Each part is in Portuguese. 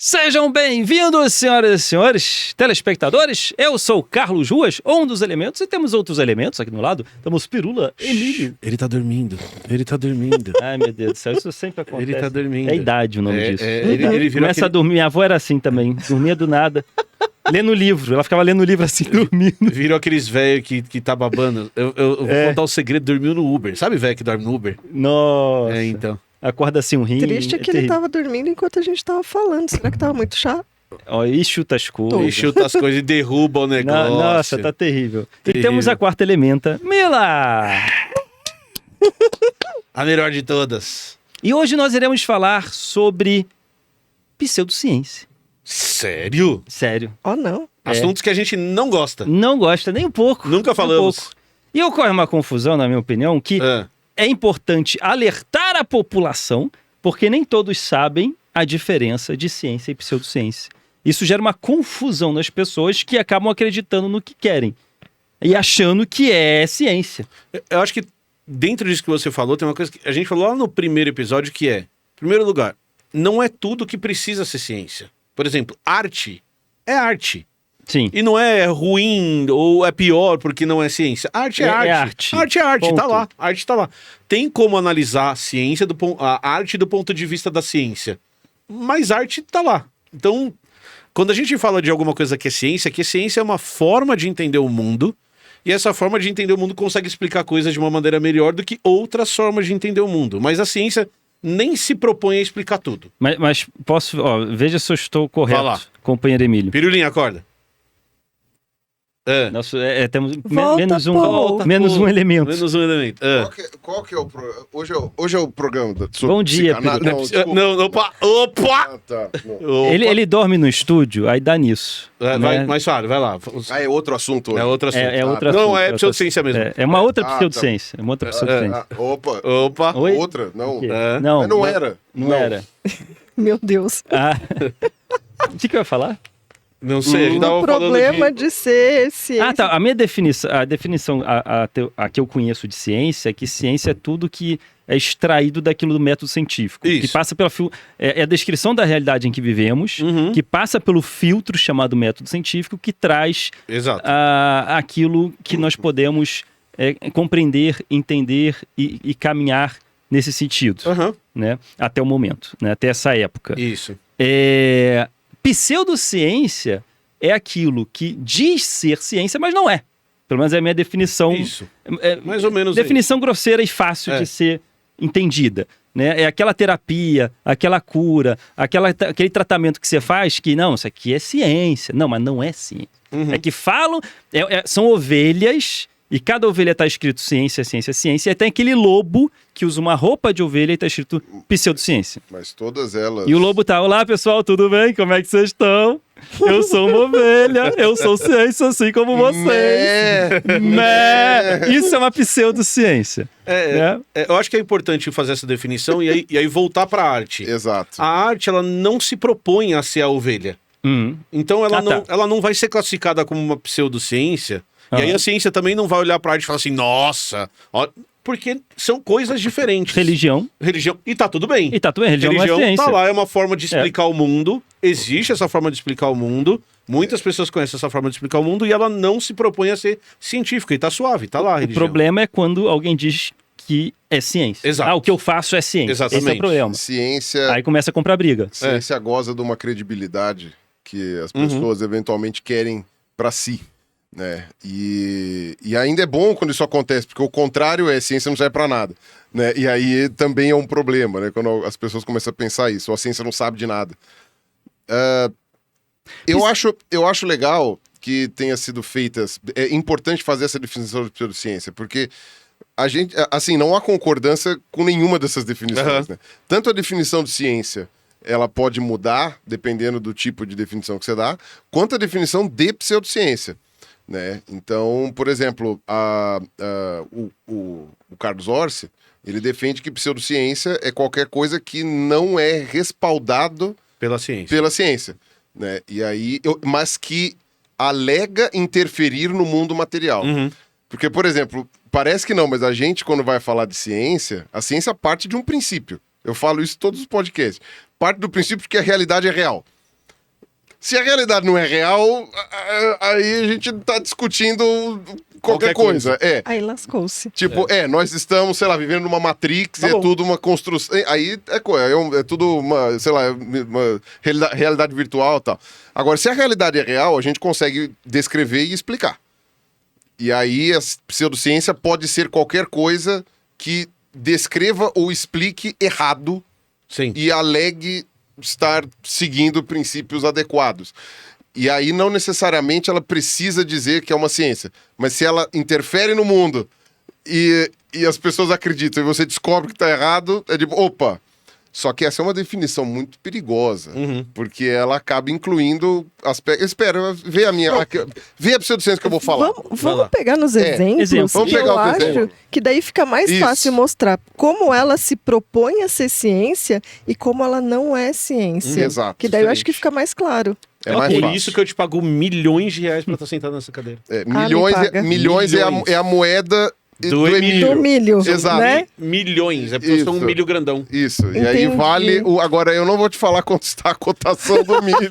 Sejam bem-vindos, senhoras e senhores, telespectadores. Eu sou o Carlos Ruas, um dos elementos, e temos outros elementos aqui do meu lado. Temos Pirula, Emílio. Ele tá dormindo. Ai, meu Deus do céu, isso sempre acontece. Ele tá dormindo. É a idade o nome disso. Ele virou Começa a dormir. Minha avó era assim também, dormia do nada. Lendo livro, ela ficava lendo livro assim, dormindo. Virou aqueles velhos que tá babando. Eu vou contar o segredo, dormiu no Uber. Sabe velho que dorme no Uber? Nossa. É, então. Acorda assim um rim. Triste é que ele tava dormindo enquanto a gente tava falando. Será que tava muito chato? Ó, e chuta as coisas. E chuta as coisas e derruba o negócio. Nossa, tá terrível. E Terrível. temos a quarta elementa, Mila! A melhor de todas. E hoje nós iremos falar sobre pseudociência. Sério? Sério. Oh, não. Assuntos que a gente não gosta. Não gosta nem um pouco. Nunca nem um falamos. pouco. E ocorre uma confusão, na minha opinião, que é importante alertar a população, porque nem todos sabem a diferença de ciência e pseudociência. Isso gera uma confusão nas pessoas que acabam acreditando no que querem e achando que é ciência. Eu acho que dentro disso que você falou, tem uma coisa que a gente falou lá no primeiro episódio que é, em primeiro lugar, não é tudo que precisa ser ciência. Por exemplo, arte é arte. Sim. E não é ruim ou é pior porque não é ciência. Arte é arte. É arte. Arte é arte, Ponto. tá lá. Arte tá lá. Tem como analisar a ciência, a arte do ponto de vista da ciência. Mas arte tá lá. Então, quando a gente fala de alguma coisa que é ciência é uma forma de entender o mundo. E essa forma de entender o mundo consegue explicar coisas de uma maneira melhor do que outras formas de entender o mundo. Mas a ciência nem se propõe a explicar tudo. Mas posso... Ó, veja se eu estou correto, Vai lá. companheiro Emílio. Pirulinha, acorda. Nosso, temos Volta, menos um, pô. menos um elemento. Menos um elemento. Qual que é o programa? Hoje é o programa sobre Bom dia, psicanálise. Pedro. Desculpa. Não, opa! Ah, tá. Não. Ele dorme no estúdio, aí dá nisso. Vai, né? mais fácil, vai lá. Ah, é outro assunto hoje. É outro assunto. É outro Não, assunto, é outra- pseudociência mesmo. É uma outra Ah, pseudociência. É uma outra pseudociência. Opa, Opa. Oi? outra? Não. O quê? É. Não, Mas não era. Não era. Meu Deus. Ah. O que eu ia falar? Não sei, a gente tava O falando problema de... de ser ciência. Ah, tá. A minha definição, a que eu conheço de ciência é que ciência é tudo que é extraído daquilo do método científico. Isso. Que passa pela é a descrição da realidade em que vivemos, Uhum. que passa pelo filtro chamado método científico, que traz Exato. aquilo que nós podemos compreender, entender e caminhar nesse sentido, Aham. né? Até o momento, né? Até essa época. Isso. Pseudociência é aquilo que diz ser ciência, mas não é. Pelo menos é a minha definição. Isso. É, Mais ou menos definição grosseira e fácil de ser entendida. Né? É aquela terapia, aquela cura, aquele tratamento que você faz que, não, isso aqui é ciência. Não, mas não é ciência. Uhum. É que falam, são ovelhas, e cada ovelha está escrito ciência, ciência, ciência, e tem aquele lobo que usa uma roupa de ovelha e está escrito pseudociência. Mas todas elas... E o lobo tá, olá pessoal, tudo bem? Como é que vocês estão? Eu sou uma ovelha, eu sou ciência assim como vocês. Né? Isso é uma pseudociência. Né? Eu acho que é importante fazer essa definição e aí voltar para a arte. Exato. A arte, ela não se propõe a ser a ovelha. Então ela não vai ser classificada como uma pseudociência. E aí a ciência também não vai olhar para a arte e falar assim, nossa... Porque são coisas diferentes. Religião. E tá tudo bem. E tá tudo bem, religião não é ciência. Tá lá, é uma forma de explicar o mundo. Existe essa forma de explicar o mundo. Muitas pessoas conhecem essa forma de explicar o mundo e ela não se propõe a ser científica. E tá suave, tá lá a religião. O problema é quando alguém diz que é ciência. Exato. O que eu faço é ciência. Exatamente. Esse é o problema. Ciência... Aí começa a comprar briga. Ciência goza de uma credibilidade que as pessoas eventualmente querem para si. Né? E ainda é bom quando isso acontece, porque o contrário é ciência não serve para nada, né? E aí também é um problema, né? Quando as pessoas começam a pensar isso, a ciência não sabe de nada. Eu acho legal que tenha sido feitas, é importante fazer essa definição de pseudociência, porque a gente, assim, não há concordância com nenhuma dessas definições, né? Tanto a definição de ciência ela pode mudar dependendo do tipo de definição que você dá, quanto a definição de pseudociência. Né? Então, por exemplo, o Carlos Orsi, ele defende que pseudociência é qualquer coisa que não é respaldado pela ciência. Né? E aí, mas que alega interferir no mundo material. Porque, por exemplo, parece que não, mas a gente, quando vai falar de ciência, a ciência parte de um princípio. Eu falo isso em todos os podcasts. Parte do princípio de que a realidade é real. Se a realidade não é real, aí a gente tá discutindo qualquer coisa. Aí lascou-se. Tipo, nós estamos, sei lá, vivendo numa Matrix, Tá bom. tudo uma construção. Aí é tudo uma, sei lá, uma realidade virtual e tal. Agora, se a realidade é real, a gente consegue descrever e explicar. E aí a pseudociência pode ser qualquer coisa que descreva ou explique errado Sim. e alegue estar seguindo princípios adequados. E aí não necessariamente ela precisa dizer que é uma ciência, mas se ela interfere no mundo e as pessoas acreditam e você descobre que está errado, é tipo, opa. Só que essa é uma definição muito perigosa, porque ela acaba incluindo aspectos... Espera, vê a pseudociência que eu vou falar. Vamos pegar nos exemplos. Vamos E pegar eu o acho exemplo. que daí fica mais Isso. fácil mostrar como ela se propõe a ser ciência e como ela não é ciência. Exato. Que daí eu acho que fica mais claro. É mais Por fácil. isso que eu te pago milhões de reais pra estar sentado nessa cadeira. Milhões, me paga. milhões é a moeda Do Do Emílio. milho, Exato. né? Milhões, é porque eu sou um Isso. milho grandão. Isso. E aí Entendi. vale... Agora, eu não vou te falar quanto está a cotação do milho.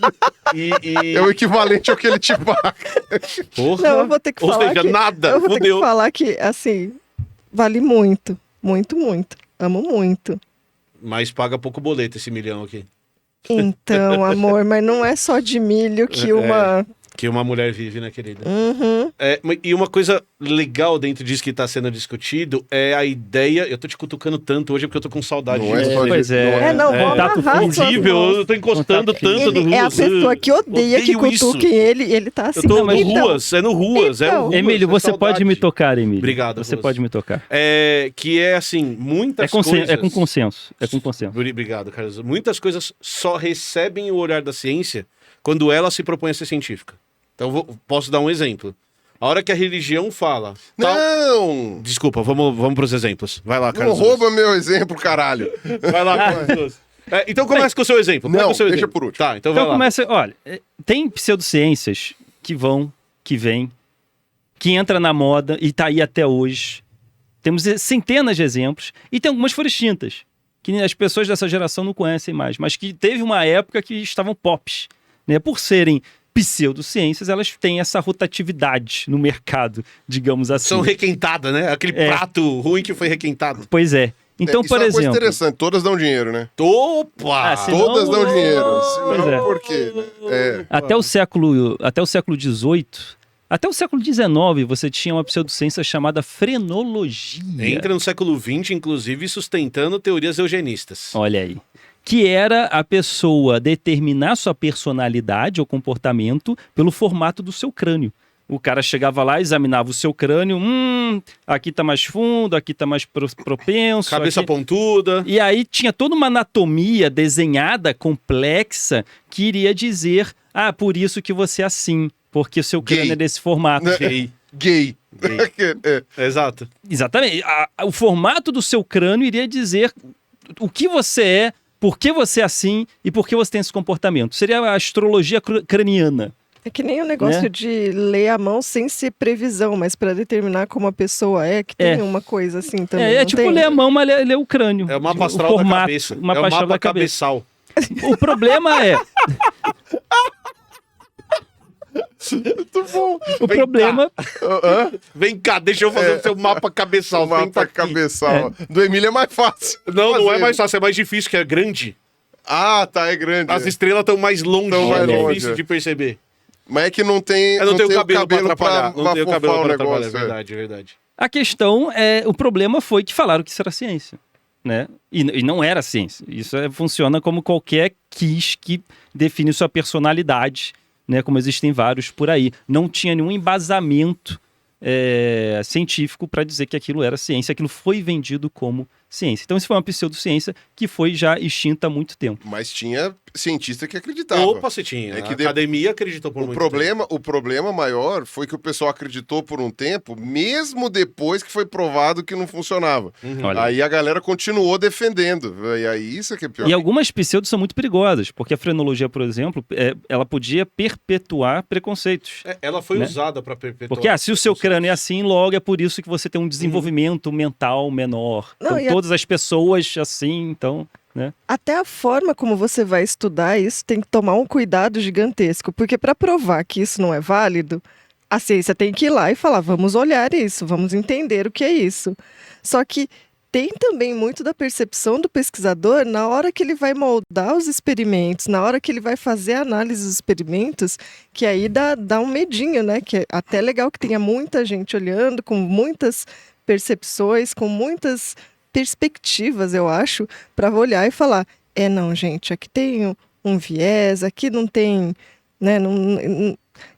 E... É o equivalente ao que ele te paga. Porra. Não, eu vou ter que Ou falar seja, que... nada. Eu vou ter Fudeu. que falar que, assim, vale muito. Muito, muito. Amo muito. Mas paga pouco boleto esse milhão aqui. Então, amor, mas não é só de milho que uma... Que uma mulher vive, né, querida? Uhum. E uma coisa legal dentro disso que tá sendo discutido é a ideia... Eu tô te cutucando tanto hoje porque eu tô com saudade Não é de só você. Pois é. Não, vou Contato amarrar suas Horrível, mãos. eu tô encostando Contato tanto no Ele é a Ruas. pessoa que odeia que Odeio isso. cutuquem ele tá assim. Eu tô no então, Ruas, é no Ruas, é então. o Ruas. Emílio, é você pode saudade. me tocar, Emílio. Obrigado, Você Ruas. pode me tocar. Que é assim, muitas coisas... É com consenso. É com consenso. Obrigado, Carlos. Muitas coisas só recebem o olhar da ciência quando ela se propõe a ser científica. Então, posso dar um exemplo. A hora que a religião fala... Não! Desculpa, vamos pros exemplos. Vai lá, Não Carlos. rouba meu exemplo, caralho. Vai lá, Carlos. Então começa com o seu exemplo. Pega Não, o seu deixa exemplo. por último. Tá, então vai Então lá. começa... Olha, tem pseudociências que vão, que vêm, que entra na moda e tá aí até hoje. Temos centenas de exemplos. E tem algumas que foram extintas, que as pessoas dessa geração não conhecem mais, mas que teve uma época que estavam pops, né? Por serem pseudociências, elas têm essa rotatividade no mercado, digamos assim. São requentadas, né? Aquele prato ruim que foi requentado. Pois é. Então, Isso por é uma coisa exemplo... interessante, todas dão dinheiro, né? Opa! Ah, se Todas não- dão dinheiro. Pois Senão, é. por quê? É. Até o século XVIII, até o século XIX, você tinha uma pseudociência chamada frenologia. Entra no século XX, inclusive, sustentando teorias eugenistas. Olha aí. Que era a pessoa determinar sua personalidade ou comportamento pelo formato do seu crânio. O cara chegava lá, examinava o seu crânio, aqui tá mais fundo, aqui tá mais propenso. Cabeça aqui... pontuda. E aí tinha toda uma anatomia desenhada, complexa, que iria dizer, por isso que você é assim, porque o seu crânio Gay. é desse formato. Gay. Gay. Exato. Exatamente. O formato do seu crânio iria dizer o que você é, por que você é assim e por que você tem esse comportamento. Seria a astrologia craniana. É que nem o negócio Né? de ler a mão sem ser previsão, mas pra determinar como a pessoa é, que tem uma coisa assim também. É não tipo tem? ler a mão, mas ler o crânio. É o mapa O astral da formato, cabeça. o mapa é o astral mapa da cabeça. cabeçal. O problema é... Muito bom. O problema... Vem cá, deixa eu fazer o seu mapa cabeçal. O mapa Senta aqui. cabeçal. Do Emílio é mais fácil. Não, não é fazer. mais fácil, é mais difícil, que é grande. Ah, tá, é grande. As estrelas estão mais longe, Tão mais é longe, difícil é. de perceber. Mas é que não tem, Eu não tenho tem cabelo pra atrapalhar. Não tenho cabelo bafufar pra o atrapalhar, é negócio. verdade, é verdade. A questão é... O problema foi que falaram que isso era ciência. Né? E não era ciência. Isso funciona como qualquer quiz que define sua personalidade, né? Como existem vários por aí. Não tinha nenhum embasamento científico para dizer que aquilo era ciência. Aquilo foi vendido como ciência. Então isso foi uma pseudociência que foi já extinta há muito tempo. Mas tinha cientista que acreditava. Opa, você tinha. É que A academia acreditou por O muito problema maior foi que o pessoal acreditou por um tempo, mesmo depois que foi provado que não funcionava. tempo. Olha. Aí a galera continuou defendendo. E aí isso é que é pior. E algumas pseudos são muito perigosas, porque a frenologia, por exemplo, ela podia perpetuar preconceitos. Ela foi Né? usada para perpetuar. Porque se o seu crânio é assim, logo é por isso que você tem um desenvolvimento mental menor. Não, Então, e a- todas as pessoas assim, então... né? Até a forma como você vai estudar isso tem que tomar um cuidado gigantesco, porque para provar que isso não é válido, a ciência tem que ir lá e falar, vamos olhar isso, vamos entender o que é isso. Só que tem também muito da percepção do pesquisador na hora que ele vai moldar os experimentos, na hora que ele vai fazer a análise dos experimentos, que aí dá um medinho, né? Que é até legal que tenha muita gente olhando, com muitas percepções, com muitas perspectivas, eu acho, para olhar e falar, não, gente, aqui tem um viés, aqui não tem, né?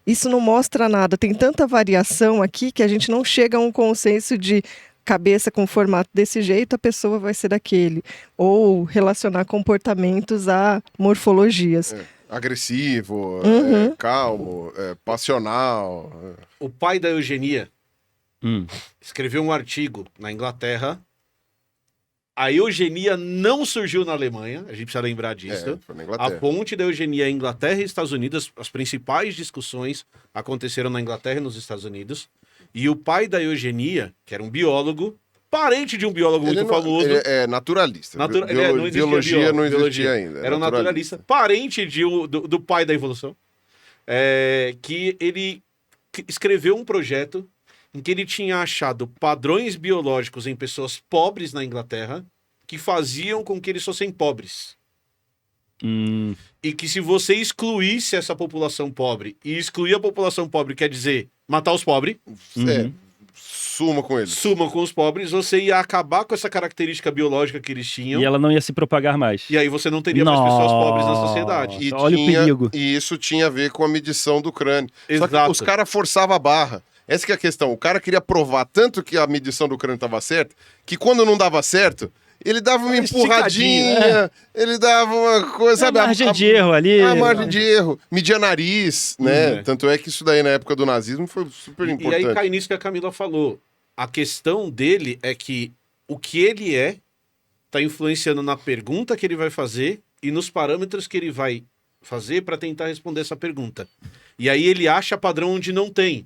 Isso não mostra nada, tem tanta variação aqui que a gente não chega a um consenso de cabeça com formato desse jeito, a pessoa vai ser daquele. Ou relacionar comportamentos a morfologias. Agressivo, calmo, passional. O pai da eugenia escreveu um artigo na Inglaterra. A eugenia não surgiu na Alemanha, a gente precisa lembrar disso. Foi na Inglaterra. A ponte da eugenia é Inglaterra e Estados Unidos, as principais discussões aconteceram na Inglaterra e nos Estados Unidos. E o pai da eugenia, que era um biólogo, parente de um biólogo muito famoso. Ele é naturalista. Biologia não existia ainda. Era um naturalista. Parente do pai da evolução. Que ele escreveu um projeto em que ele tinha achado padrões biológicos em pessoas pobres na Inglaterra que faziam com que eles fossem pobres. E que se você excluísse essa população pobre, e excluir a população pobre quer dizer matar os pobres, suma com eles. Suma com os pobres, você ia acabar com essa característica biológica que eles tinham. E ela não ia se propagar mais. E aí você não teria mais pessoas pobres na sociedade. Olha o perigo. E isso tinha a ver com a medição do crânio. Exato. Só que os caras forçavam a barra. Essa que é a questão. O cara queria provar tanto que a medição do crânio estava certa, que quando não dava certo, ele dava uma empurradinha, ele dava uma coisa, sabe? A margem de erro ali. A margem de erro. Media nariz, né? Tanto é que isso daí, na época do nazismo, foi super importante. E aí cai nisso que a Camila falou. A questão dele é que o que ele está influenciando na pergunta que ele vai fazer e nos parâmetros que ele vai fazer para tentar responder essa pergunta. E aí ele acha padrão onde não tem.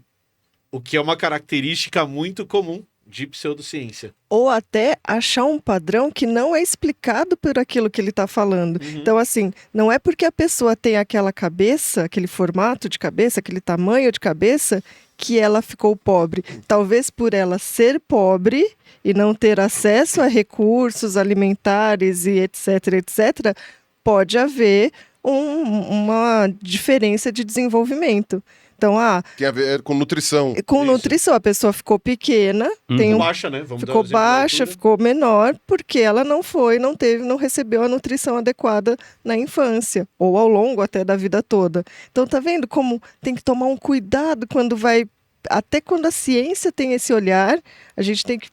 O que é uma característica muito comum de pseudociência. Ou até achar um padrão que não é explicado por aquilo que ele está falando. Então, assim, não é porque a pessoa tem aquela cabeça, aquele formato de cabeça, aquele tamanho de cabeça, que ela ficou pobre. Talvez por ela ser pobre e não ter acesso a recursos alimentares e etc., etc., pode haver uma diferença de desenvolvimento. Então, tem a ver com nutrição. Com nutrição, a pessoa ficou pequena, baixa, né? Ficou baixa, ficou menor, porque ela não recebeu a nutrição adequada na infância, ou ao longo até da vida toda. Então, tá vendo como tem que tomar um cuidado até quando a ciência tem esse olhar, a gente tem que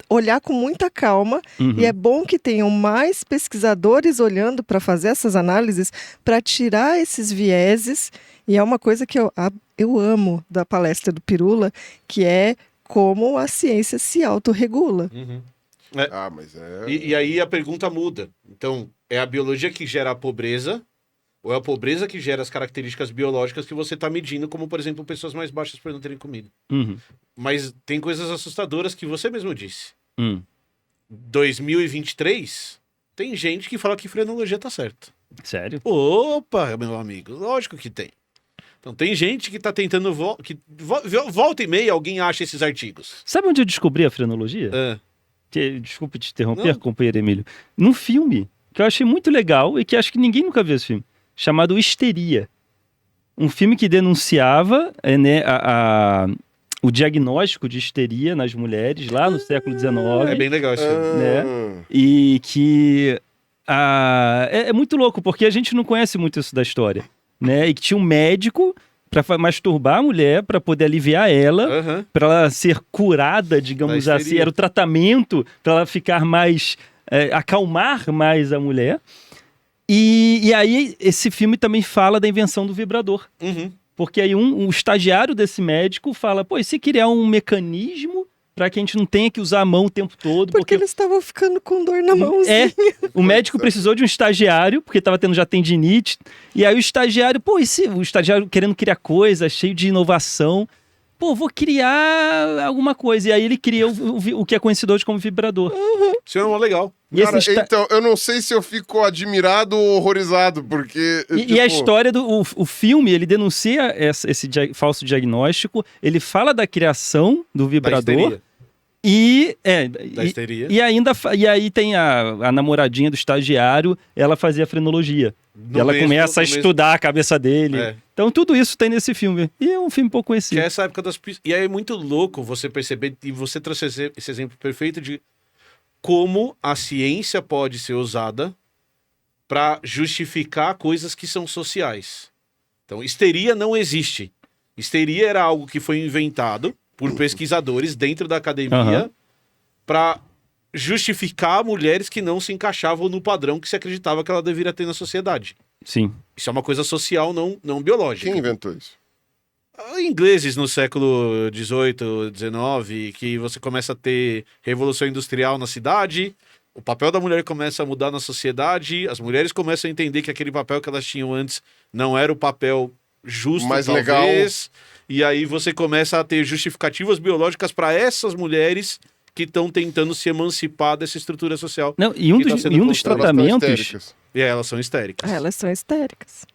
olhar com muita calma, e é bom que tenham mais pesquisadores olhando para fazer essas análises, para tirar esses vieses, e é uma coisa que eu amo da palestra do Pirula, que é como a ciência se autorregula. E aí a pergunta muda. Então, é a biologia que gera a pobreza, ou é a pobreza que gera as características biológicas que você está medindo, como, por exemplo, pessoas mais baixas por não terem comida. Mas tem coisas assustadoras que você mesmo disse. 2023, tem gente que fala que frenologia tá certo. Sério? Opa, meu amigo, lógico que tem. Então tem gente que tá tentando... volta e meia alguém acha esses artigos. Sabe onde eu descobri a frenologia? Desculpe te interromper, companheiro Emílio. Num filme que eu achei muito legal e que acho que ninguém nunca viu esse filme, chamado Histeria. Um filme que denunciava o diagnóstico de histeria nas mulheres lá no século XIX. É bem legal esse filme. Né? E que é muito louco, porque a gente não conhece muito isso da história. Né? E que tinha um médico para masturbar a mulher, para poder aliviar ela, para ela ser curada, digamos assim. Era o tratamento para ela ficar mais... acalmar mais a mulher. E aí esse filme também fala da invenção do vibrador. Porque aí um estagiário desse médico fala, e se criar um mecanismo para que a gente não tenha que usar a mão o tempo todo. Porque eles estavam ficando com dor na mãozinha. O médico precisou de um estagiário, porque estava tendo já tendinite. E aí o estagiário, o estagiário querendo criar coisa, cheio de inovação. Vou criar alguma coisa. E aí ele cria o que é conhecido hoje como vibrador. Isso é legal. E Cara, esse então, eu não sei se eu fico admirado ou horrorizado, porque... E a história o filme, ele denuncia esse falso diagnóstico, ele fala da criação do vibrador Da histeria. e aí tem a namoradinha do estagiário, ela fazia frenologia. E ela começa a estudar a cabeça dele. É. Então tudo isso tem nesse filme. E é um filme pouco conhecido. Que é essa época das... E aí é muito louco você perceber, e você trouxe esse exemplo perfeito de como a ciência pode ser usada para justificar coisas que são sociais. Então, histeria não existe. Histeria era algo que foi inventado por pesquisadores dentro da academia para justificar mulheres que não se encaixavam no padrão que se acreditava que ela deveria ter na sociedade. Sim. Isso é uma coisa social, não biológica. Quem inventou isso? Ingleses no século XVIII, XIX, que você começa a ter revolução industrial na cidade, o papel da mulher começa a mudar na sociedade, as mulheres começam a entender que aquele papel que elas tinham antes não era o papel justo, mais talvez, legal. E aí você começa a ter justificativas biológicas para essas mulheres que estão tentando se emancipar dessa estrutura social. Não, e um dos tratamentos... E elas são histéricas. Elas são histéricas.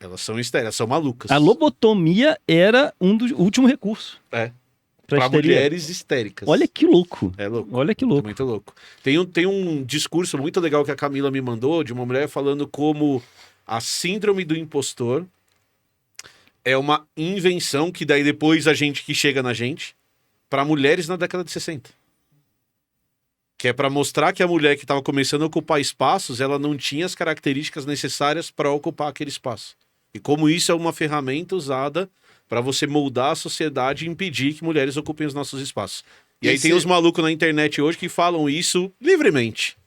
Elas são histéricas, são malucas. A lobotomia era o último recurso. É. Pra Para histeria. mulheres histéricas. Olha que louco. É louco. Olha que É louco. muito louco. Tem um discurso muito legal que a Camila me mandou, de uma mulher falando como a síndrome do impostor é uma invenção que daí depois a gente que chega na gente para mulheres na década de 60. Que é para mostrar que a mulher que estava começando a ocupar espaços, ela não tinha as características necessárias para ocupar aquele espaço. E como isso é uma ferramenta usada para você moldar a sociedade e impedir que mulheres ocupem os nossos espaços. E aí tem os malucos na internet hoje que falam isso livremente.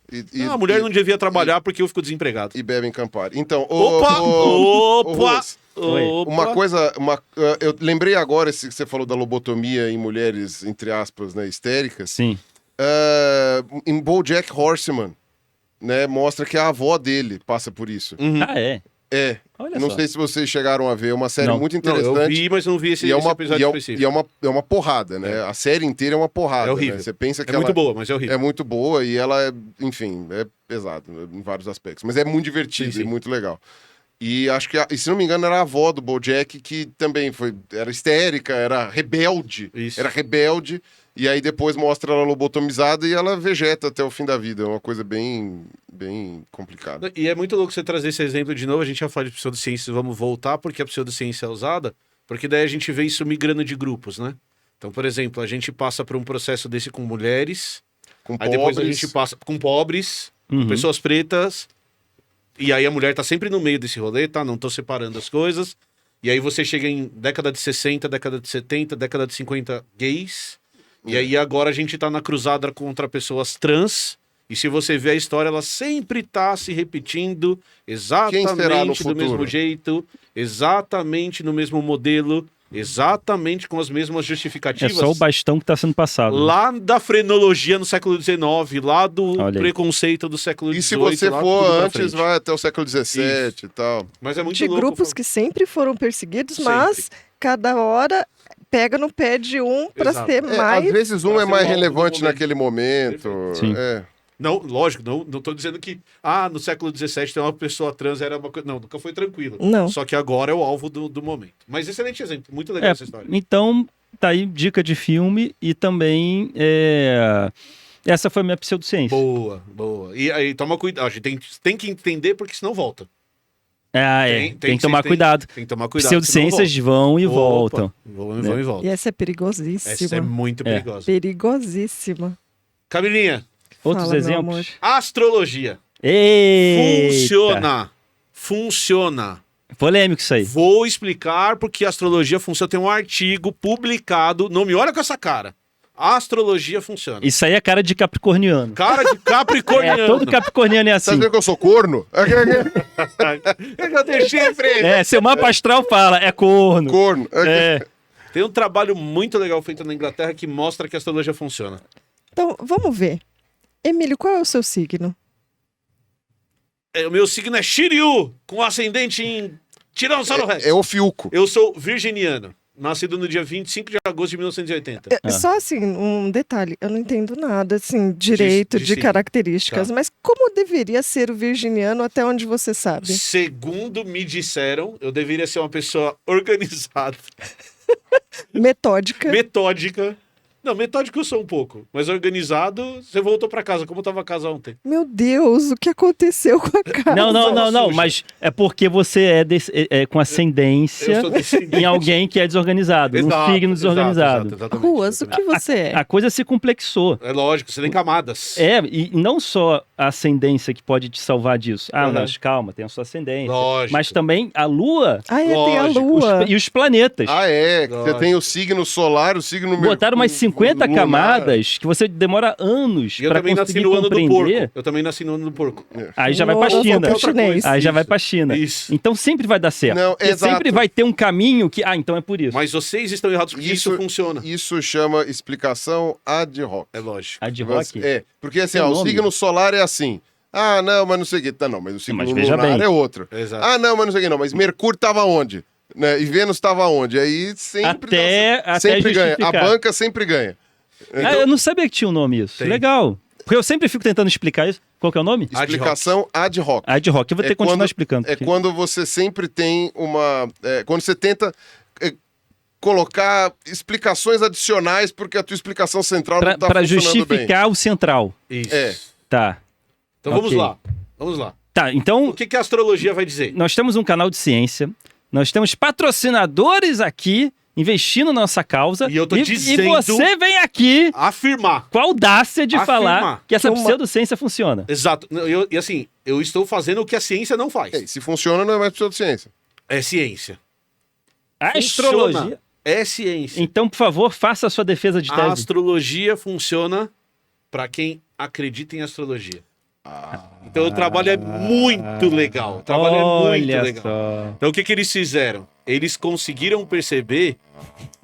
A mulher não devia trabalhar porque eu fico desempregado. E bebem Campari. Então, Opa! uma coisa, eu lembrei agora que você falou da lobotomia em mulheres, entre aspas, né, histéricas. Sim. Em BoJack Horseman, né, mostra que a avó dele passa por isso. Ah, é? É. Olha Não só. sei se vocês chegaram a ver, é uma série Não. muito Não, interessante. eu vi, mas não vi esse episódio específico. E é uma porrada, né? A série inteira é uma porrada. É horrível. Né? Você pensa que É ela muito boa, mas é horrível. é muito boa e ela é, enfim, é pesada em vários aspectos. Mas é muito divertido Sim, sim. e muito legal. E acho que, e se não me engano, era a avó do BoJack que também era histérica, era rebelde. Isso. Era rebelde. E aí depois mostra ela lobotomizada e ela vegeta até o fim da vida. É uma coisa bem complicada. E é muito louco você trazer esse exemplo de novo. A gente já fala de pseudociência, vamos voltar porque a pseudociência é usada, porque daí a gente vê isso migrando de grupos, né? Então, por exemplo, a gente passa por um processo desse com mulheres, Com aí depois a gente passa com pobres, com pessoas pretas, e aí a mulher tá sempre no meio desse rolê, tá? Não tô separando as coisas. E aí você chega em década de 60, década de 70, década de 50, gays. E aí agora a gente tá na cruzada contra pessoas trans. E se você vê a história, ela sempre tá se repetindo exatamente do mesmo jeito, exatamente no mesmo modelo, exatamente com as mesmas É justificativas. só o bastão que tá sendo passado. Lá da frenologia no século XIX, lá do preconceito do século XVIII. E se você lá for tudo pra antes, frente. vai até o século XVII e tal. Mas é muito De louco. grupos que sempre foram perseguidos, mas cada hora pega no pé de um para Exato. ser mais. Às vezes um Pra é ser mais o alvo do relevante momento. naquele momento. Sim. É. Não, lógico, não tô dizendo que no século XVII ter uma pessoa trans era uma coisa. Não, nunca foi tranquilo. Não. Só que agora é o alvo do momento. Mas excelente exemplo, muito legal essa história. Então, tá aí dica de filme e também essa foi a minha pseudociência. Boa. E aí toma cuidado. A gente tem que entender porque senão volta. Tem que tomar cuidado. Tem que tomar cuidado. Pseudociências vão e voltam. Vão e voltam. E essa é perigosíssima. Essa é muito perigosa. Perigosíssima. Camilinha, Outros Fala, meu exemplos? amor. astrologia. Eita! Funciona. Polêmico isso aí. Vou explicar porque a astrologia funciona. Tem um artigo publicado. Não me olha com essa cara. A astrologia funciona. Isso aí é cara de capricorniano. Cara de capricorniano. Todo capricorniano é Tá assim. vendo que eu sou corno? Eu tenho chifre. Seu mapa astral fala, é corno. Corno. Tem um trabalho muito legal feito na Inglaterra que mostra que a astrologia funciona. Então, vamos ver. Emílio, qual é o seu signo? O meu signo é Shiryu, com ascendente em Tiranossauro Rex. É o Fiuco. Eu sou virginiano. Nascido no dia 25 de agosto de 1980. Só assim, um detalhe, eu não entendo nada, assim, direito de signo. características, Tá. mas como deveria ser o virginiano até onde você sabe? Segundo me disseram, eu deveria ser uma pessoa organizada, Metódica. metódica. Não, metódico eu sou um pouco, mas organizado, você voltou pra casa, como tava a casa ontem? Meu Deus, o que aconteceu com a casa? Não, suja. mas é porque você é com ascendência Eu sou descendente. em alguém que é desorganizado, num signo desorganizado. exatamente. Ruas, o que você é? A coisa se complexou. É lógico, você tem camadas. E não só a ascendência que pode te salvar disso. Uhum. Mas calma, tem a sua ascendência. Lógico. Mas também a Lua Ah, tem a Lógico, lua. e os planetas. Ah, é. Você Lógico. tem o signo solar, o signo Botaram umas 50 lunar. camadas que você demora anos E eu pra também nasci conseguir no ano do compreender. porco. Eu também nasci no ano do porco. Aí já vai No pra China. horóscopo chinês. Aí já Isso. vai pra China. Isso. Então sempre vai dar certo. Não, Porque exato. sempre vai ter um caminho que... então é por isso. Mas vocês estão errados porque isso funciona. Isso chama explicação ad hoc. É lógico. A de rock. Porque assim, Tem o nome? signo solar é assim. Ah, não, mas não sei o quê. Tá, não, mas o signo Mas veja lunar bem. é outro. Exato. Ah, não, mas não sei o quê, não. Mas Mercúrio tava onde? Né? E Vênus tava onde? Aí sempre... Até sempre ganha. A justificar. banca sempre ganha. Eu não sabia que tinha um nome isso. Tem. Legal. Porque eu sempre fico tentando explicar isso. Qual que é o nome? Ad hoc. Explicação ad hoc. Ad hoc. Eu vou ter que continuar explicando. É porque- quando você sempre tem uma... quando você tenta colocar explicações adicionais porque a tua explicação central não tá Pra funcionando bem. justificar o central. Isso. É. Tá. Então vamos Ok. lá. Vamos lá. Tá, então O que a astrologia vai dizer? nós temos um canal de ciência. Nós temos patrocinadores aqui investindo na nossa causa. E eu tô e dizendo- você vem aqui Afirmar. com a audácia de Afirmar. falar que essa Uma- pseudociência funciona. Exato. E assim, eu estou fazendo o que a ciência não faz. Se funciona, não é mais pseudociência. É ciência. A Funciona. astrologia. É ciência. Então, por favor, faça a sua defesa de A tese. astrologia funciona para quem acredita em astrologia. Então o trabalho é muito legal. O trabalho é muito Olha legal. só. Então o que eles fizeram? Eles conseguiram perceber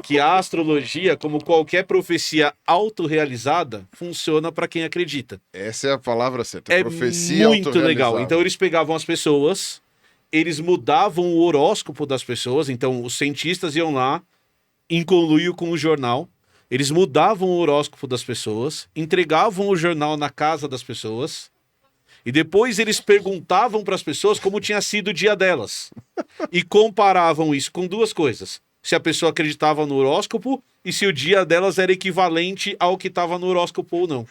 que a astrologia, como qualquer profecia autorrealizada, funciona para quem acredita. Essa é a palavra certa. É Profecia muito legal. autorrealizada. Então eles pegavam as pessoas, eles mudavam o horóscopo das pessoas, então os cientistas iam lá, em conluio com o jornal, eles mudavam o horóscopo das pessoas, entregavam o jornal na casa das pessoas, e depois eles perguntavam para as pessoas como tinha sido o dia delas. E comparavam isso com duas coisas. Se a pessoa acreditava no horóscopo e se o dia delas era equivalente ao que estava no horóscopo ou não.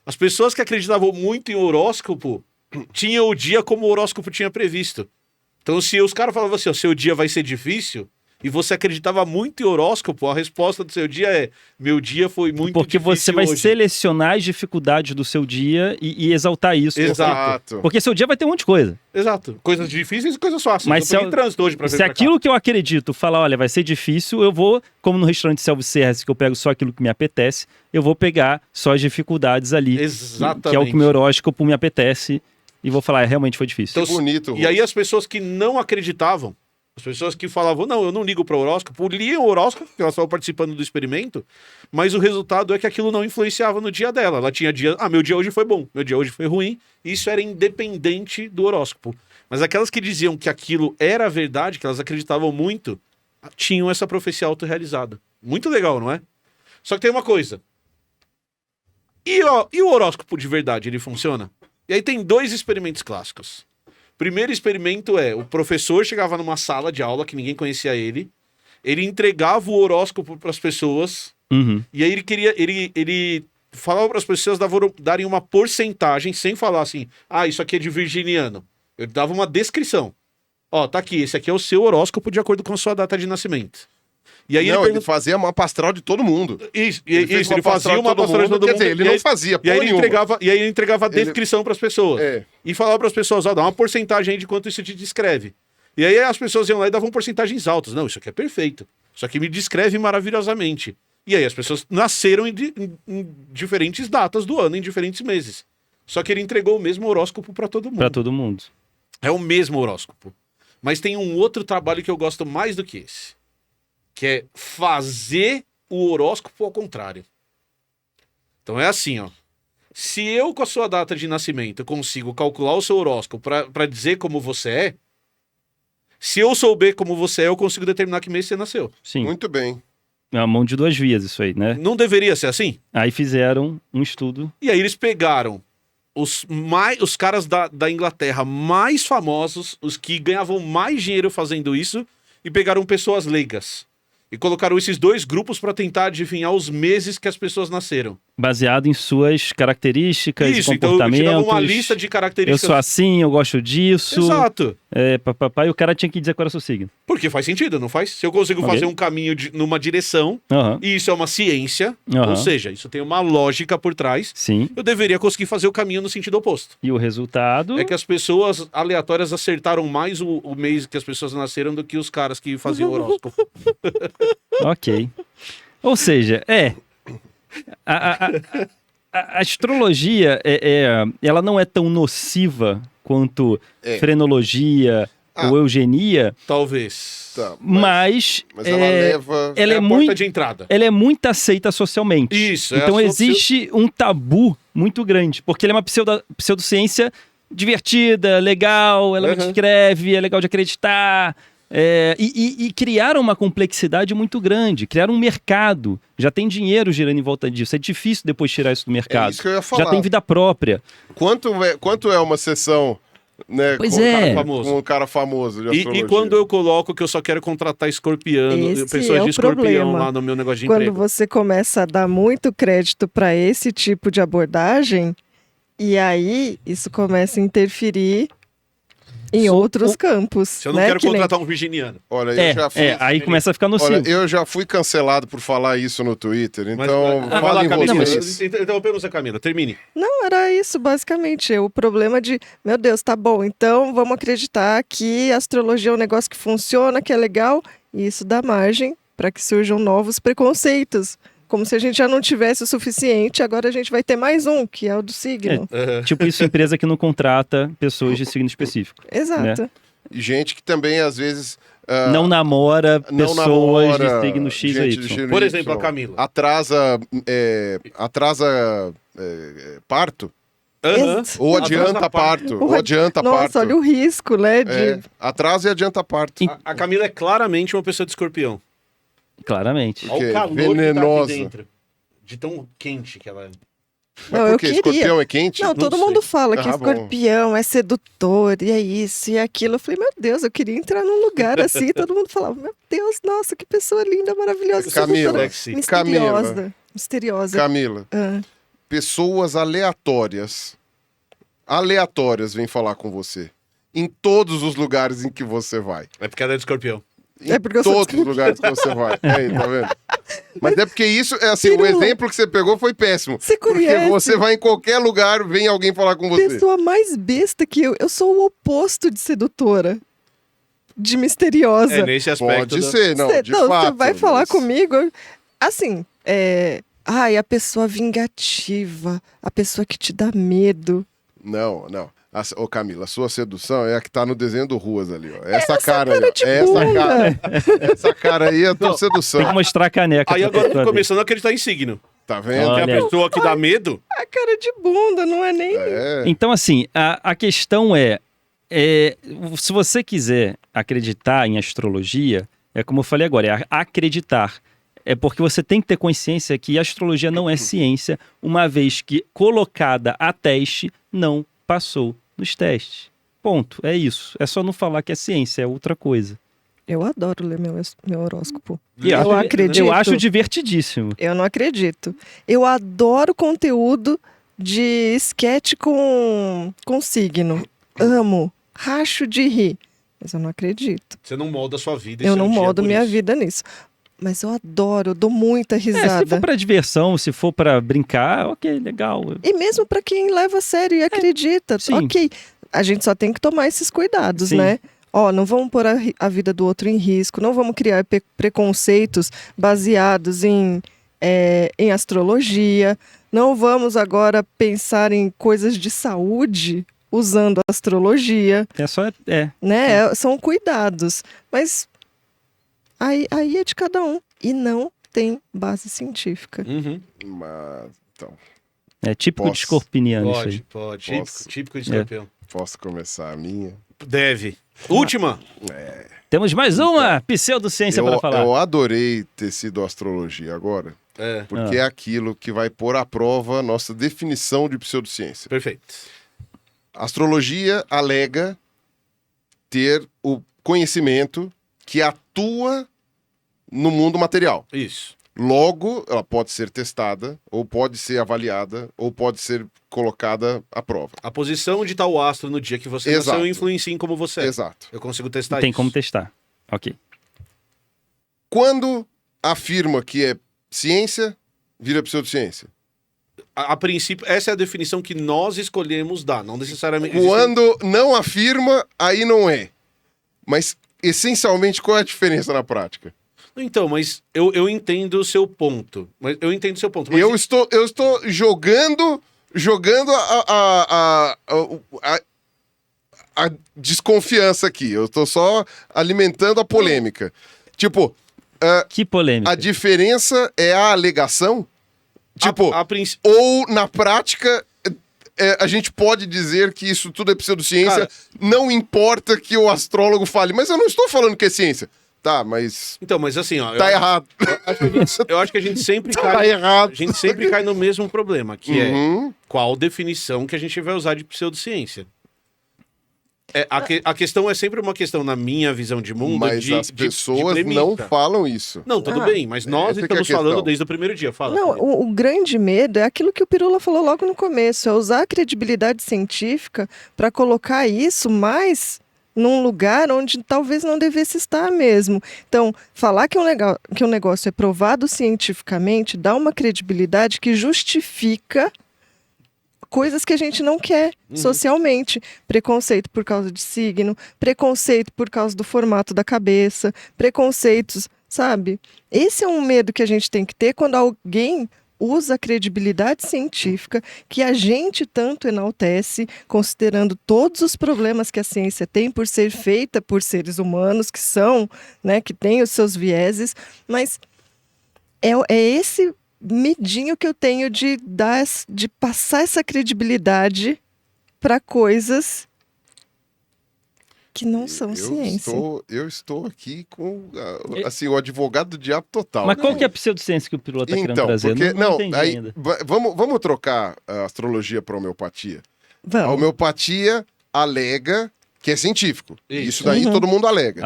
As pessoas que acreditavam muito em horóscopo tinham o dia como o horóscopo tinha previsto. Então, se os caras falavam assim, ó, seu dia vai ser difícil, e você acreditava muito em horóscopo, a resposta do seu dia é, meu dia foi muito Porque difícil você vai hoje. selecionar as dificuldades do seu dia e exaltar isso. Exato. Porque seu dia vai ter um monte de coisa. Exato. Coisas difíceis e coisas fáceis. Mas eu peguei trânsito hoje pra vir Se pra cá. aquilo que eu acredito falar, olha, vai ser difícil, eu vou, como no restaurante self-service, que eu pego só aquilo que me apetece, eu vou pegar só as dificuldades ali. Exatamente. Que é o que o meu horóscopo me apetece. E vou falar, realmente foi difícil. Então, Que bonito. E aí as pessoas que não acreditavam, as pessoas que falavam, não, eu não ligo para o horóscopo, liam o horóscopo, porque elas estavam participando do experimento, mas o resultado é que aquilo não influenciava no dia dela. Ela tinha dia, meu dia hoje foi bom, meu dia hoje foi ruim, isso era independente do horóscopo. Mas aquelas que diziam que aquilo era verdade, que elas acreditavam muito, tinham essa profecia autorrealizada. Muito legal, não é? Só que tem uma coisa. E o horóscopo de verdade, ele funciona? E aí tem dois experimentos clássicos. Primeiro experimento é, o professor chegava numa sala de aula que ninguém conhecia ele entregava o horóscopo para as pessoas, Uhum. e aí ele falava para as pessoas darem uma porcentagem, sem falar assim, isso aqui é de virginiano. Ele dava uma descrição. Ó, tá aqui, esse aqui é o seu horóscopo de acordo com a sua data de nascimento. E aí Não, ele fazia mapa astral de todo mundo. Isso, fez ele fazia uma todo pastoral de mundo. todo Quer mundo. dizer, ele e não aí- fazia E aí porra ele entregava a Ele- descrição para as pessoas. É. E falava para as pessoas, dá uma porcentagem aí de quanto isso te descreve. E aí as pessoas iam lá e davam porcentagens altas. Não, isso aqui é perfeito. Isso aqui me descreve maravilhosamente. E aí as pessoas nasceram em diferentes datas do ano, em diferentes meses. Só que ele entregou o mesmo horóscopo para todo mundo. Pra todo mundo. É o mesmo horóscopo. Mas tem um outro trabalho que eu gosto mais do que esse. Que é fazer o horóscopo ao contrário. Então é assim, ó. Se eu, com a sua data de nascimento, consigo calcular o seu horóscopo para dizer como você é, Se eu souber como você é, eu consigo determinar que mês você nasceu. Sim. Muito bem. É uma mão de duas vias isso aí, né? Não deveria ser assim? Aí fizeram um estudo. E aí eles pegaram os caras da Inglaterra mais famosos, os que ganhavam mais dinheiro fazendo isso, e pegaram pessoas leigas. E colocaram esses dois grupos para tentar adivinhar os meses que as pessoas nasceram. Baseado em suas características, Isso, então comportamentos. tirava uma lista de Eu características. sou assim, eu gosto disso. Exato. Papai, o cara tinha que dizer qual era o seu signo. Porque faz sentido, não faz? Se eu consigo Ok. fazer um caminho numa direção, Aham. e isso é uma ciência, Aham. ou seja, isso tem uma lógica por trás, Sim. eu deveria conseguir fazer o caminho no sentido oposto. E o resultado. É que as pessoas aleatórias acertaram mais o mês que as pessoas nasceram do que os caras que faziam horóscopo. Ok. Ou seja, a astrologia ela não é tão nociva quanto frenologia ou eugenia, Talvez. Tá, mas ela leva... ela É é a muito porta de entrada. ela é muito aceita socialmente. Isso, Então é a existe um tabu muito grande, porque ela é uma pseudociência divertida, legal, ela descreve, é legal de acreditar. E criaram uma complexidade muito grande, criaram um mercado, já tem dinheiro girando em volta disso, é difícil depois tirar isso do mercado. É isso que eu ia falar. Já tem vida própria. Quanto é uma sessão, né, Pois com, é. um cara Famoso. com um cara famoso de astrologia? E quando eu coloco que eu só quero contratar escorpiano, Esse pessoas é de o escorpião problema. lá no meu negócio de Quando emprego. você começa a dar muito crédito para esse tipo de abordagem, e aí isso começa a interferir em outros campos. Se eu não né? quero Que nem- contratar um virginiano. Olha, eu já fui... aí começa a ficar nocivo. Olha, eu já fui cancelado por falar isso no Twitter, Mas, então vai lá, falem Camila. vocês. Interrompemos a Camila. Termine. Não, era isso, basicamente. O problema de, meu Deus, tá bom, então vamos acreditar que a astrologia é um negócio que funciona, que é legal, e isso dá margem para que surjam novos preconceitos. Como se a gente já não tivesse o suficiente, agora a gente vai ter mais um, que é o do signo. Tipo isso, empresa que não contrata pessoas de signo específico. Exato. E gente que também, às vezes... Não namora não pessoas namora de signo X ou gente de Y. signo Por Y. exemplo, a Camila. Atrasa parto, Aham. ou Atrasa adianta parto, Ou ou adianta Nossa, parto. olha o risco, né? É, atrasa e adianta parto. A Camila é claramente uma pessoa de escorpião. Claramente. Olha Que o calor venenosa. que tá aqui dentro. De tão quente que ela é. Mas Não, por eu quê? queria. Escorpião é quente? Não, todo sei. mundo fala que Ah, bom. escorpião é sedutor, e é isso, e é aquilo. Eu falei, meu Deus, eu queria entrar num lugar assim, e todo mundo falava, meu Deus, nossa, que pessoa linda, maravilhosa, Camila, sedutora, Camila. misteriosa. Misteriosa. Camila, Ah, pessoas aleatórias vêm falar com você. Em todos os lugares em que você vai. É porque ela é de escorpião. Em É porque eu sou todos os lugares que você vai. Aí, tá vendo? Mas é porque isso, é assim, o Pirula. exemplo que você pegou foi péssimo. Você Porque conhece? você vai em qualquer lugar, vem alguém falar com você. Pessoa mais besta que eu sou o oposto de sedutora. De misteriosa. É nesse aspecto. Pode ser, não, de Você fato. vai falar mas- comigo, assim, ai, a pessoa vingativa, a pessoa que te dá medo. Não. Ô Camila, a sua sedução é a que tá no desenho do Ruas ali, ó. Essa cara aí, cara ó. de Essa bunda. cara. Essa cara aí é a tua sedução. Tem que mostrar a caneca. Aí pra agora eu tô pessoa ver. começando a acreditar em signo. Tá vendo? Porque Olha. a pessoa que dá medo. A cara de bunda, não é nem... É. Então, assim, a questão é, se você quiser acreditar em astrologia, é como eu falei agora, é acreditar. É porque você tem que ter consciência que a astrologia não é ciência, uma vez que colocada a teste, não passou nos testes. Ponto, é isso. É só não falar que é ciência, é outra coisa. Eu adoro ler meu horóscopo. E Eu acredito. Eu acho divertidíssimo. Eu não acredito. Eu adoro conteúdo de sketch com signo. Amo. Racho de rir. Mas eu não acredito. Você não molda a sua vida. Eu esse é não o dia moldo por minha isso. vida nisso. Mas eu adoro, eu dou muita Se for risada. pra diversão, se for pra brincar, ok, legal. E mesmo pra quem leva a sério e acredita, sim. ok. A gente só tem que tomar esses cuidados, Sim. né? Ó, não vamos pôr a vida do outro em risco, não vamos criar preconceitos baseados em astrologia, não vamos agora pensar em coisas de saúde usando a astrologia, É só. né? São cuidados, mas aí é de cada um e não tem base científica. Uhum. Mas, então, É típico de Posso. escorpiniano isso aí. Pode. Posso. Típico de escorpião. posso começar a minha? Deve. Última. Temos mais uma pseudociência para falar. Eu adorei ter sido astrologia agora. Porque é aquilo que vai pôr à prova a nossa definição de pseudociência. Perfeito. A astrologia alega ter o conhecimento que atua no mundo material. Isso. Logo, ela pode ser testada, ou pode ser avaliada, ou pode ser colocada à prova. A posição de tal astro no dia que você nasceu influencia em como você é. Exato. Eu consigo testar Tem isso. como testar. Ok. Quando afirma que é ciência, vira pseudociência. A princípio, essa é a definição que nós escolhemos dar, não necessariamente... Quando não afirma, aí não é. Mas, essencialmente, qual é a diferença na prática? Então, mas eu entendo o seu ponto. Mas eu entendo o seu ponto. Mas... Eu estou jogando a desconfiança aqui. Eu estou só alimentando a polêmica. Tipo, Que polêmica. a diferença é a alegação? Tipo, princípio... ou na prática... a gente pode dizer que isso tudo é pseudociência, Cara, não importa que o astrólogo fale, mas eu não estou falando que é ciência. Tá, mas... Então, mas assim, ó... Tá errado. Eu acho que a gente sempre cai... Tá errado. A gente sempre cai no mesmo problema, que Uhum. é qual definição que a gente vai usar de pseudociência. A questão é sempre uma questão, na minha visão de mundo, Mas as pessoas não falam isso. Não, tudo bem, mas nós essa que é a estamos falando questão. desde o primeiro dia. Fala. Não, o grande medo é aquilo que o Pirula falou logo no começo, é usar a credibilidade científica para colocar isso mais num lugar onde talvez não devesse estar mesmo. Então, falar que um negócio é provado cientificamente dá uma credibilidade que justifica coisas que a gente não quer socialmente. Preconceito por causa de signo, preconceito por causa do formato da cabeça, preconceitos, sabe? Esse é um medo que a gente tem que ter quando alguém usa a credibilidade científica que a gente tanto enaltece, considerando todos os problemas que a ciência tem por ser feita por seres humanos que são, né, que têm os seus vieses, mas é esse medinho que eu tenho de passar essa credibilidade para coisas que não são ciência. Eu estou aqui com assim, o advogado do diabo total. Mas qual que é a pseudociência que o Pirula está querendo trazer? Porque, não entendi aí, ainda. vamos trocar a astrologia para a homeopatia. Vamos. A homeopatia alega que é científico. Isso daí todo mundo alega.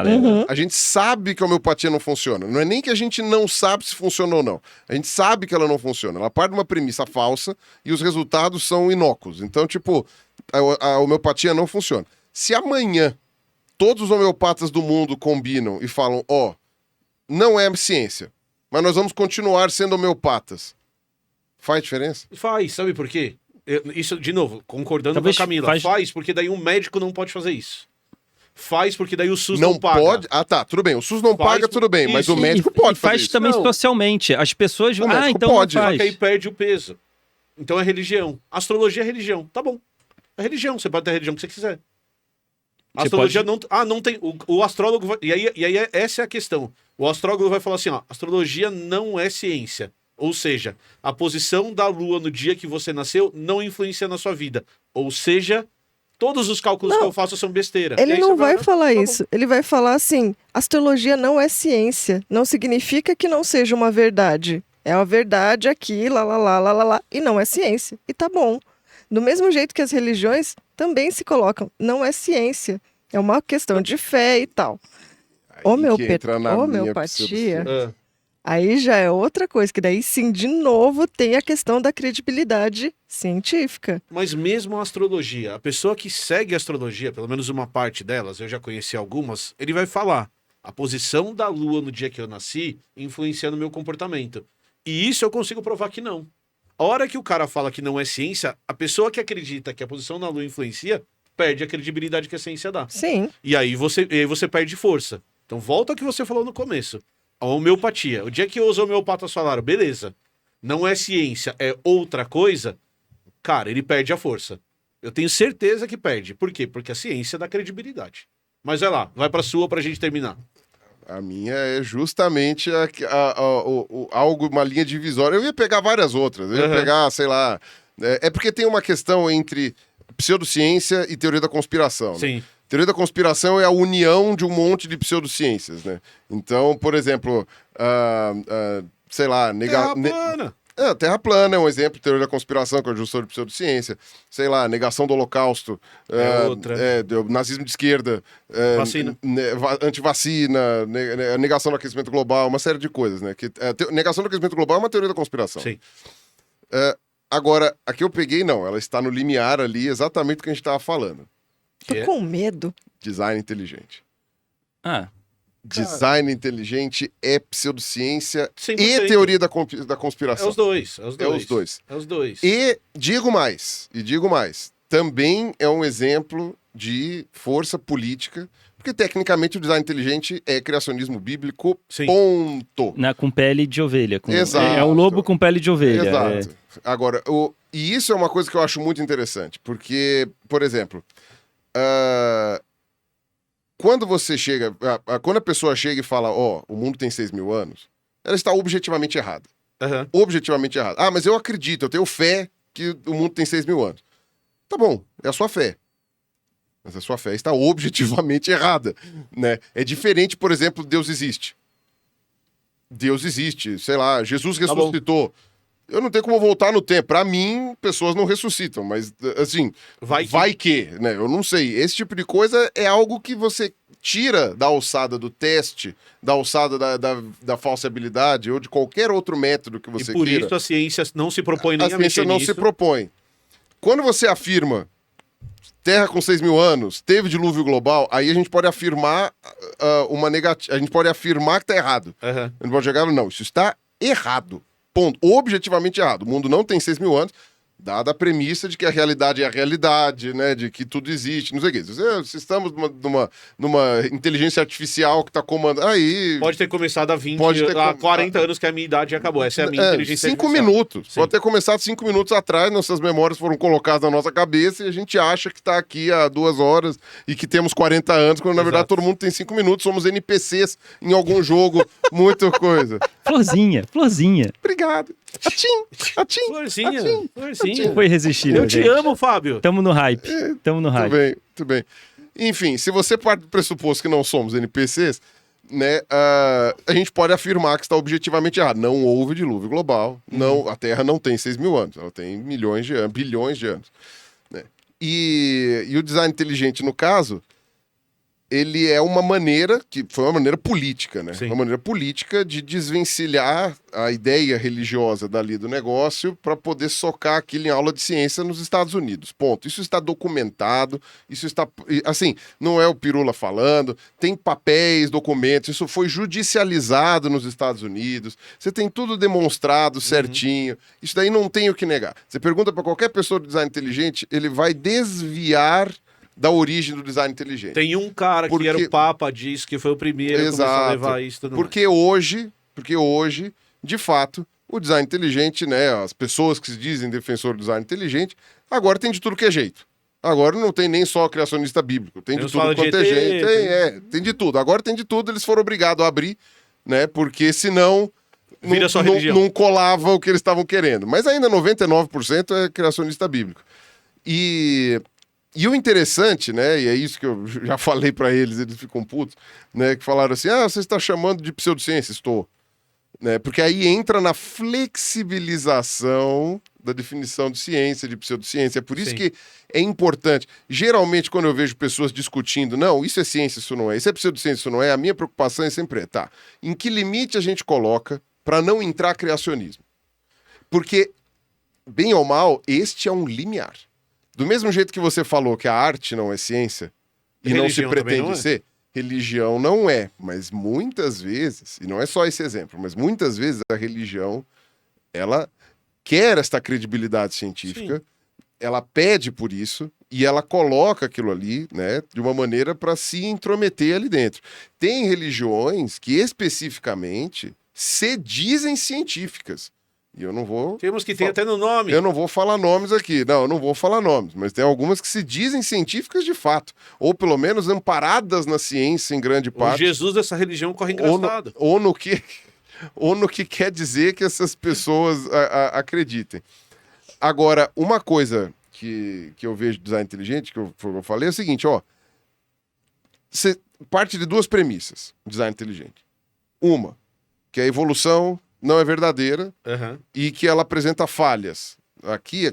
A gente sabe que a homeopatia não funciona. Não é nem que a gente não sabe se funciona ou não. A gente sabe que ela não funciona. Ela parte de uma premissa falsa e os resultados são inócuos. Então, tipo, a homeopatia não funciona. Se amanhã todos os homeopatas do mundo combinam e falam, não é ciência, mas nós vamos continuar sendo homeopatas, faz diferença? Faz, sabe por quê? Isso, de novo, concordando Talvez com a Camila, faz porque daí um médico não pode fazer isso. Faz porque daí o SUS não paga. Pode? Ah, tá, tudo bem. O SUS não paga, tudo bem, mas o médico pode fazer faz isso. também Não. socialmente. As pessoas... O médico então pode. não Só faz. que aí perde o peso. Então é religião. Astrologia é religião. Tá bom. É religião. Você pode ter a religião que você quiser. A astrologia não... não tem... O astrólogo... E aí essa é a questão. O astrólogo vai falar assim, astrologia não é ciência. Ou seja, a posição da lua no dia que você nasceu não influencia na sua vida. Ou seja, todos os cálculos que eu faço são besteira. Ele não vai falar tá isso. Ele vai falar assim, astrologia não é ciência. Não significa que não seja uma verdade. É uma verdade aqui, lá, e não é ciência. E tá bom. Do mesmo jeito que as religiões também se colocam. Não é ciência. É uma questão de fé e tal. Homeopatia... Aí já é outra coisa, que daí sim, de novo, tem a questão da credibilidade científica. Mas mesmo a astrologia, a pessoa que segue a astrologia, pelo menos uma parte delas, eu já conheci algumas, ele vai falar, a posição da lua no dia que eu nasci influencia no meu comportamento. E isso eu consigo provar que não. A hora que o cara fala que não é ciência, a pessoa que acredita que a posição da lua influencia, perde a credibilidade que a ciência dá. Sim. E aí você perde força. Então volta ao que você falou no começo. A homeopatia. O dia que os homeopatas falaram, beleza, não é ciência, é outra coisa, cara, ele perde a força. Eu tenho certeza que perde. Por quê? Porque a ciência dá credibilidade. Mas vai lá, vai pra sua pra gente terminar. A minha é justamente algo, uma linha divisória. Eu ia pegar várias outras. Eu ia pegar, sei lá... É porque tem uma questão entre pseudociência e teoria da conspiração. Sim. Né? Teoria da conspiração é a união de um monte de pseudociências, né? Então, por exemplo, sei lá... Terra plana. Terra plana é um exemplo de teoria da conspiração, que é a junção de pseudociência. Sei lá, negação do holocausto. Outra. Nazismo de esquerda. Vacina. Antivacina, negação do aquecimento global, uma série de coisas, né? Negação do aquecimento global é uma teoria da conspiração. Sim. Agora, a que eu peguei, não. Ela está no limiar ali, exatamente do que a gente estava falando. Tô com medo. Design inteligente. Cara, Design inteligente é pseudociência 100%. e teoria da conspiração. É os dois. É os dois. E digo mais, também é um exemplo de força política, porque tecnicamente o design inteligente é criacionismo bíblico, Sim. ponto. Com pele de ovelha. Exato. É um lobo com pele de ovelha. Exato. Agora, e isso é uma coisa que eu acho muito interessante, porque, por exemplo, quando você chega, quando a pessoa chega e fala, o mundo tem 6.000 anos, ela está objetivamente errada. Uhum. Objetivamente errada. Mas eu acredito, eu tenho fé que o mundo tem 6.000 anos. Tá bom, é a sua fé. Mas a sua fé está objetivamente errada, né? É diferente, por exemplo, Deus existe. Deus existe, sei lá, Jesus ressuscitou. Eu não tenho como voltar no tempo. Pra mim, pessoas não ressuscitam, mas, assim, vai que, né? Eu não sei. Esse tipo de coisa é algo que você tira da alçada do teste, da alçada da falsibilidade ou de qualquer outro método que você queira. E por isso a ciência não se propõe nem a mexer ciência não nisso. se propõe. Quando você afirma Terra com 6.000 anos, teve dilúvio global, aí a gente pode afirmar uma negativa. A gente pode afirmar que tá errado. Uhum. A gente pode chegar, não, isso está errado. Ponto. Objetivamente errado. O mundo não tem 6.000 anos, dada a premissa de que a realidade é a realidade, né? De que tudo existe, não sei o quê. Se estamos numa inteligência artificial que está comandando... Aí... Pode ter começado há 40 anos que a minha idade acabou. Essa é a minha inteligência 5 artificial. minutos. Sim. Pode ter começado 5 minutos atrás, nossas memórias foram colocadas na nossa cabeça e a gente acha que está aqui há 2 horas e que temos 40 anos, quando na verdade todo mundo tem 5 minutos, somos NPCs em algum jogo, muita coisa. Florzinha. Obrigado. Atim. Florzinha. Foi resistir. Eu te amo, Fábio. Tamo no hype. Tudo bem. Enfim, se você parte do pressuposto que não somos NPCs, né, a gente pode afirmar que está objetivamente errado. Não houve dilúvio global. Não, a Terra não tem 6.000 anos. Ela tem bilhões de anos. Né? E o design inteligente, no caso, ele é uma maneira, que foi uma maneira política, né? Sim. Uma maneira política de desvencilhar a ideia religiosa dali do negócio para poder socar aquilo em aula de ciência nos Estados Unidos. Ponto. Isso está documentado, isso está... Assim, não é o Pirula falando, tem papéis, documentos, isso foi judicializado nos Estados Unidos, você tem tudo demonstrado certinho, isso daí não tem o que negar. Você pergunta para qualquer pessoa do design inteligente, ele vai desviar da origem do design inteligente. Tem um cara que era o Papa, disse que foi o primeiro a começar a levar isso. Porque hoje, de fato, o design inteligente, né, as pessoas que se dizem defensor do design inteligente, agora tem de tudo que é jeito. Agora não tem nem só criacionista bíblico, tem de tudo quanto é jeito. Tem de tudo. Agora tem de tudo, eles foram obrigados a abrir, né, porque senão não colava o que eles estavam querendo. Mas ainda 99% é criacionista bíblico. E o interessante, né, e é isso que eu já falei para eles ficam putos, né, que falaram assim, você está chamando de pseudociência? Estou. Né, porque aí entra na flexibilização da definição de ciência, de pseudociência. É por isso que é importante. Geralmente, quando eu vejo pessoas discutindo, não, isso é ciência, isso não é, isso é pseudociência, isso não é, a minha preocupação é sempre, em que limite a gente coloca para não entrar criacionismo? Porque, bem ou mal, este é um limiar. Do mesmo jeito que você falou que a arte não é ciência e não se pretende ser, religião não é. Mas muitas vezes, e não é só esse exemplo, mas muitas vezes a religião, ela quer esta credibilidade científica, ela pede por isso e ela coloca aquilo ali, né, de uma maneira para se intrometer ali dentro. Tem religiões que especificamente se dizem científicas. E eu não vou... Temos que ter até no nome. Eu não vou falar nomes aqui. Não, eu não vou falar nomes. Mas tem algumas que se dizem científicas de fato. Ou pelo menos amparadas na ciência em grande parte. O Jesus dessa religião corre engraçado. Ou no que quer dizer que essas pessoas acreditem. Agora, uma coisa que eu vejo do design inteligente, que eu falei, é o seguinte, você parte de duas premissas, design inteligente. Uma, que a evolução não é verdadeira e que ela apresenta falhas. Aqui.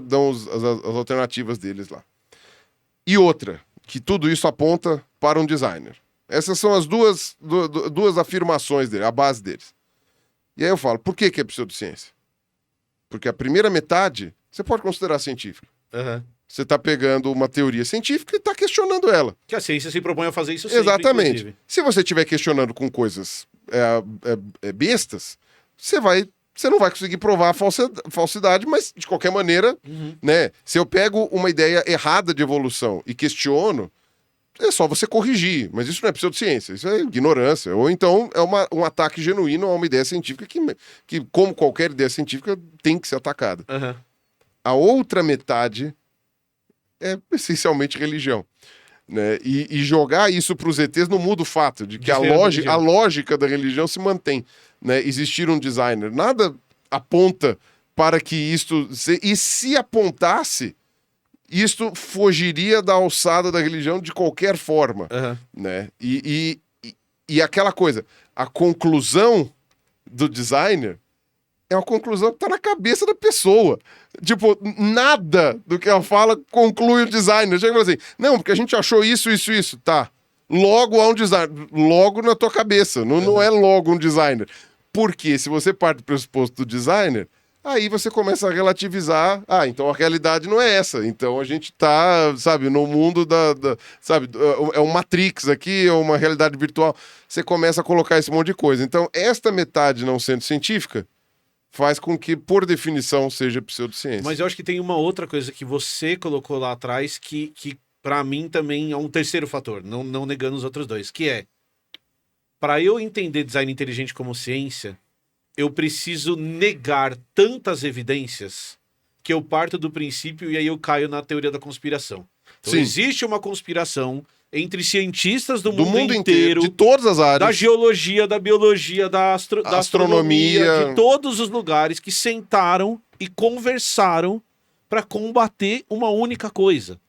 Dão as alternativas deles lá. E outra, que tudo isso aponta para um designer. Essas são as duas afirmações dele, a base deles. E aí eu falo, por que é pseudociência? Porque a primeira metade você pode considerar científica. Você está pegando uma teoria científica e está questionando ela. Que a ciência se propõe a fazer isso sempre, exatamente. Inclusive. Se você estiver questionando com coisas bestas, você não vai conseguir provar a falsidade, mas de qualquer maneira, né? Se eu pego uma ideia errada de evolução e questiono, é só você corrigir. Mas isso não é pseudociência, isso é ignorância. Ou então é um ataque genuíno a uma ideia científica que, como qualquer ideia científica, tem que ser atacada. A outra metade é essencialmente religião. Né? E jogar isso para os ETs não muda o fato de que a lógica da religião se mantém. Né? Existir um designer. Nada aponta para que isto... E se apontasse, isto fugiria da alçada da religião de qualquer forma. Né? E aquela coisa, a conclusão do designer é uma conclusão que está na cabeça da pessoa. Tipo, nada do que ela fala conclui o designer. Chega e fala assim, não, porque a gente achou isso. Tá. Logo há um designer. Logo na tua cabeça. Não é logo um designer. Porque se você parte do pressuposto do designer, aí você começa a relativizar. Então a realidade não é essa. Então a gente tá, sabe, no mundo sabe, é um Matrix aqui, é uma realidade virtual. Você começa a colocar esse monte de coisa. Então, esta metade não sendo científica faz com que, por definição, seja pseudociência. Mas eu acho que tem uma outra coisa que você colocou lá atrás que para mim também é um terceiro fator, não negando os outros dois, que é, para eu entender design inteligente como ciência, eu preciso negar tantas evidências que eu parto do princípio e aí eu caio na teoria da conspiração. Então, existe uma conspiração entre cientistas do mundo inteiro, de todas as áreas, da geologia, da biologia, da astronomia, de todos os lugares que sentaram e conversaram para combater uma única coisa.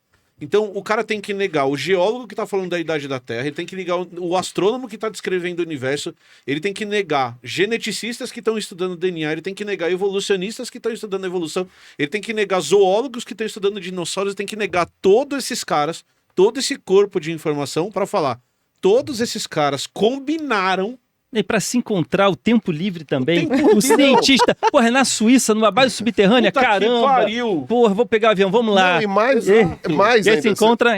Então, o cara tem que negar o geólogo que está falando da idade da Terra, ele tem que negar o astrônomo que está descrevendo o universo, ele tem que negar geneticistas que estão estudando DNA, ele tem que negar evolucionistas que estão estudando evolução, ele tem que negar zoólogos que estão estudando dinossauros, ele tem que negar todos esses caras, todo esse corpo de informação para falar. Todos esses caras combinaram. E para se encontrar o tempo livre também. O cientista, porra, é na Suíça, numa base subterrânea, puta caramba. Que pariu. Porra, vou pegar o avião, vamos lá. Não, e mais e aí se encontra.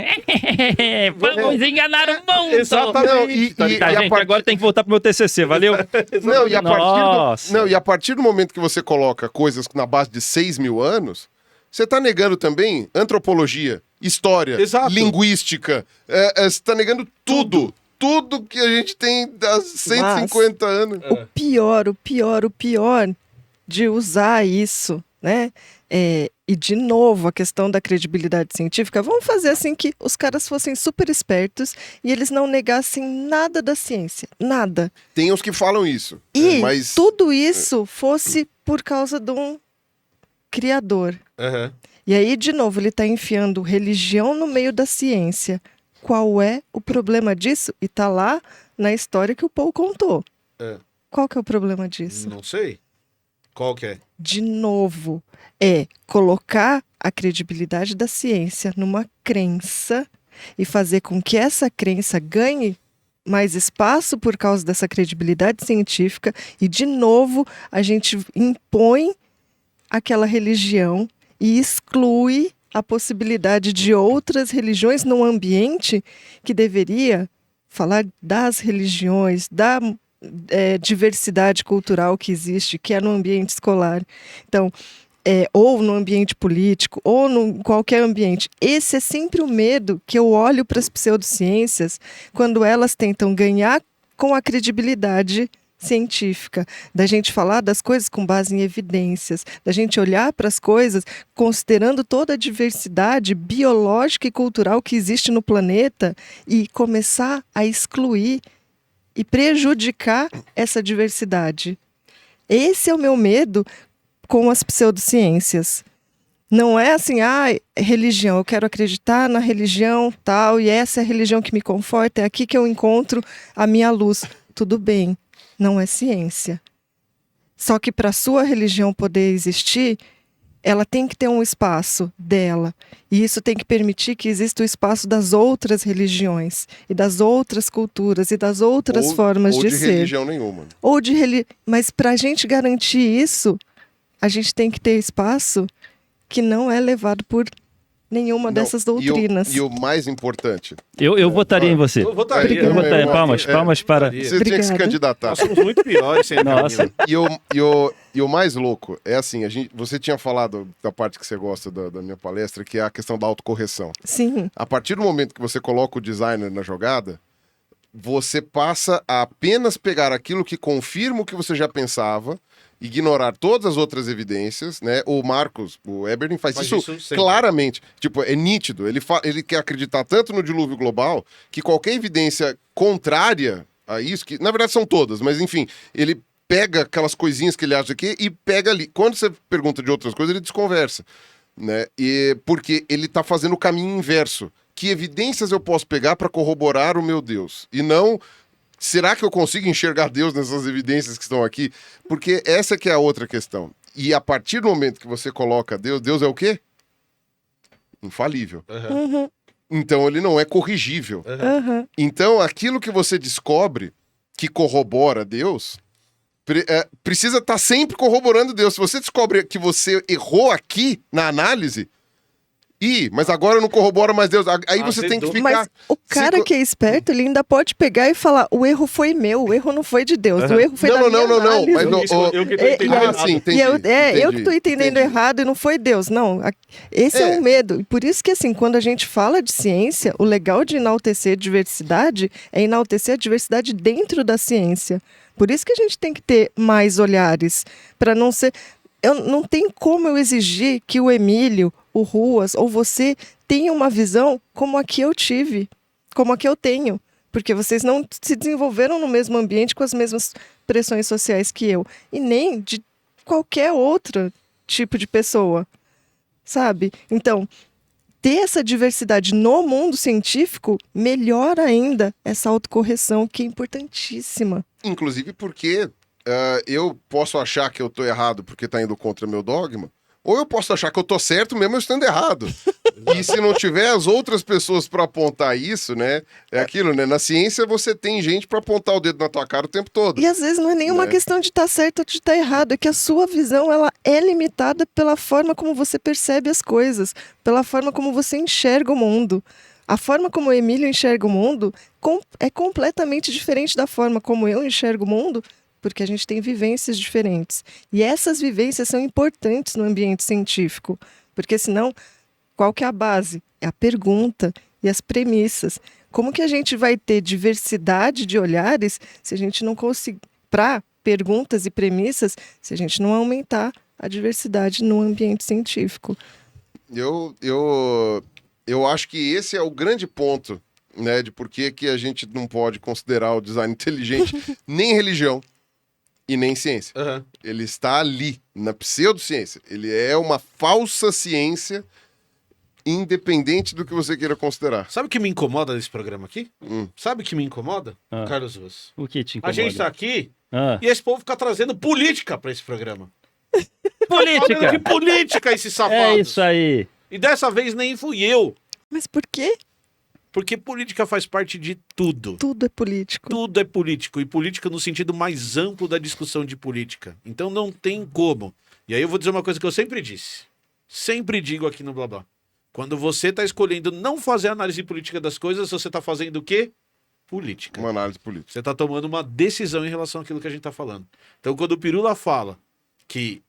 Vamos enganar o mundo. Exatamente. Gente, agora tem que voltar pro meu TCC, valeu? E a partir do momento que você coloca coisas na base de 6.000 anos, você está negando também antropologia, história, linguística. Você está negando tudo. Tudo que a gente tem há 150 anos. O pior de usar isso, né? E, de novo, a questão da credibilidade científica. Vamos fazer assim que os caras fossem super espertos e eles não negassem nada da ciência. Nada. Tem uns que falam isso. E tudo isso fosse por causa de um criador. E aí, de novo, ele está enfiando religião no meio da ciência. Qual é o problema disso? E tá lá na história que o Paul contou. Qual que é o problema disso? Não sei. Qual que é? De novo, é colocar a credibilidade da ciência numa crença e fazer com que essa crença ganhe mais espaço por causa dessa credibilidade científica e, de novo, a gente impõe aquela religião e exclui a possibilidade de outras religiões num ambiente que deveria falar das religiões, da diversidade cultural que existe, que é no ambiente escolar. Então, ou no ambiente político, ou em qualquer ambiente. Esse é sempre o medo que eu olho para as pseudociências quando elas tentam ganhar com a credibilidade científica, da gente falar das coisas com base em evidências, da gente olhar para as coisas considerando toda a diversidade biológica e cultural que existe no planeta e começar a excluir e prejudicar essa diversidade. Esse é o meu medo com as pseudociências. Não é assim, religião, eu quero acreditar na religião tal, e essa é a religião que me conforta, é aqui que eu encontro a minha luz. Tudo bem, não é ciência. Só que para a sua religião poder existir, ela tem que ter um espaço dela. E isso tem que permitir que exista o espaço das outras religiões, e das outras culturas, e das outras formas de ser. Ou de religião nenhuma. Mas para a gente garantir isso, a gente tem que ter espaço que não é levado por nenhuma dessas doutrinas. E o mais importante... Eu votaria em você. Eu votaria. Eu votaria. Palmas para... Você tinha que se candidatar. Nós somos muito piores sem Nossa. E o mais louco é assim, você tinha falado da parte que você gosta da minha palestra, que é a questão da autocorreção. Sim. A partir do momento que você coloca o designer na jogada, você passa a apenas pegar aquilo que confirma o que você já pensava, ignorar todas as outras evidências, né? O Marcos, o Eberlin faz isso claramente. Tipo, é nítido. Ele quer acreditar tanto no dilúvio global que qualquer evidência contrária a isso, que na verdade são todas, mas enfim, ele pega aquelas coisinhas que ele acha aqui e pega ali. Quando você pergunta de outras coisas, ele desconversa, né? Porque ele tá fazendo o caminho inverso. Que evidências eu posso pegar para corroborar o meu Deus? E não... Será que eu consigo enxergar Deus nessas evidências que estão aqui? Porque essa que é a outra questão. E a partir do momento que você coloca Deus, Deus é o quê? Infalível. Uhum. Então ele não é corrigível. Uhum. Então aquilo que você descobre que corrobora Deus, precisa estar sempre corroborando Deus. Se você descobre que você errou aqui na análise... mas agora não corrobora mais Deus. Aí você tem que ficar... Mas o cara que é esperto, ele ainda pode pegar e falar, o erro foi meu, o erro não foi de Deus, o erro foi da minha análise. Mas eu que tô entendendo entendi. Eu que tô entendendo errado e não foi Deus. Não, esse é um medo. E por isso que, assim, quando a gente fala de ciência, o legal de enaltecer a diversidade é enaltecer a diversidade dentro da ciência. Por isso que a gente tem que ter mais olhares, para não ser... não tem como eu exigir que o Emílio, o Ruas ou você tenha uma visão como a que eu tive, como a que eu tenho. Porque vocês não se desenvolveram no mesmo ambiente com as mesmas pressões sociais que eu. E nem de qualquer outro tipo de pessoa, sabe? Então, ter essa diversidade no mundo científico melhora ainda essa autocorreção que é importantíssima. Inclusive porque... eu posso achar que eu tô errado porque tá indo contra meu dogma, ou eu posso achar que eu tô certo mesmo eu estando errado. E se não tiver as outras pessoas para apontar isso, né? É aquilo, né? Na ciência você tem gente para apontar o dedo na tua cara o tempo todo. E às vezes não é nenhuma questão de estar certo ou de estar errado, é que a sua visão ela é limitada pela forma como você percebe as coisas, pela forma como você enxerga o mundo. A forma como o Emílio enxerga o mundo é completamente diferente da forma como eu enxergo o mundo, porque a gente tem vivências diferentes. E essas vivências são importantes no ambiente científico, porque senão, qual que é a base? É a pergunta e as premissas. Como que a gente vai ter diversidade de olhares se a gente não conseguir, para perguntas e premissas, se a gente não aumentar a diversidade no ambiente científico? Eu acho que esse é o grande ponto, né, de por que a gente não pode considerar o design inteligente nem religião e nem ciência. Uhum. Ele está ali, na pseudociência. Ele é uma falsa ciência, independente do que você queira considerar. Sabe o que me incomoda nesse programa aqui? Sabe o que me incomoda? Carlos Ruas. O que te incomoda? A gente tá aqui e esse povo fica trazendo política pra esse programa. Política! Que política esse safado! É isso aí. E dessa vez nem fui eu. Mas por quê? Porque política faz parte de tudo. Tudo é político. Tudo é político. E política no sentido mais amplo da discussão de política. Então não tem como. E aí eu vou dizer uma coisa que eu sempre disse. Sempre digo aqui no Blá Blá. Quando você está escolhendo não fazer análise política das coisas, você está fazendo o quê? Política. Uma análise política. Você está tomando uma decisão em relação àquilo que a gente está falando. Então quando o Pirula fala que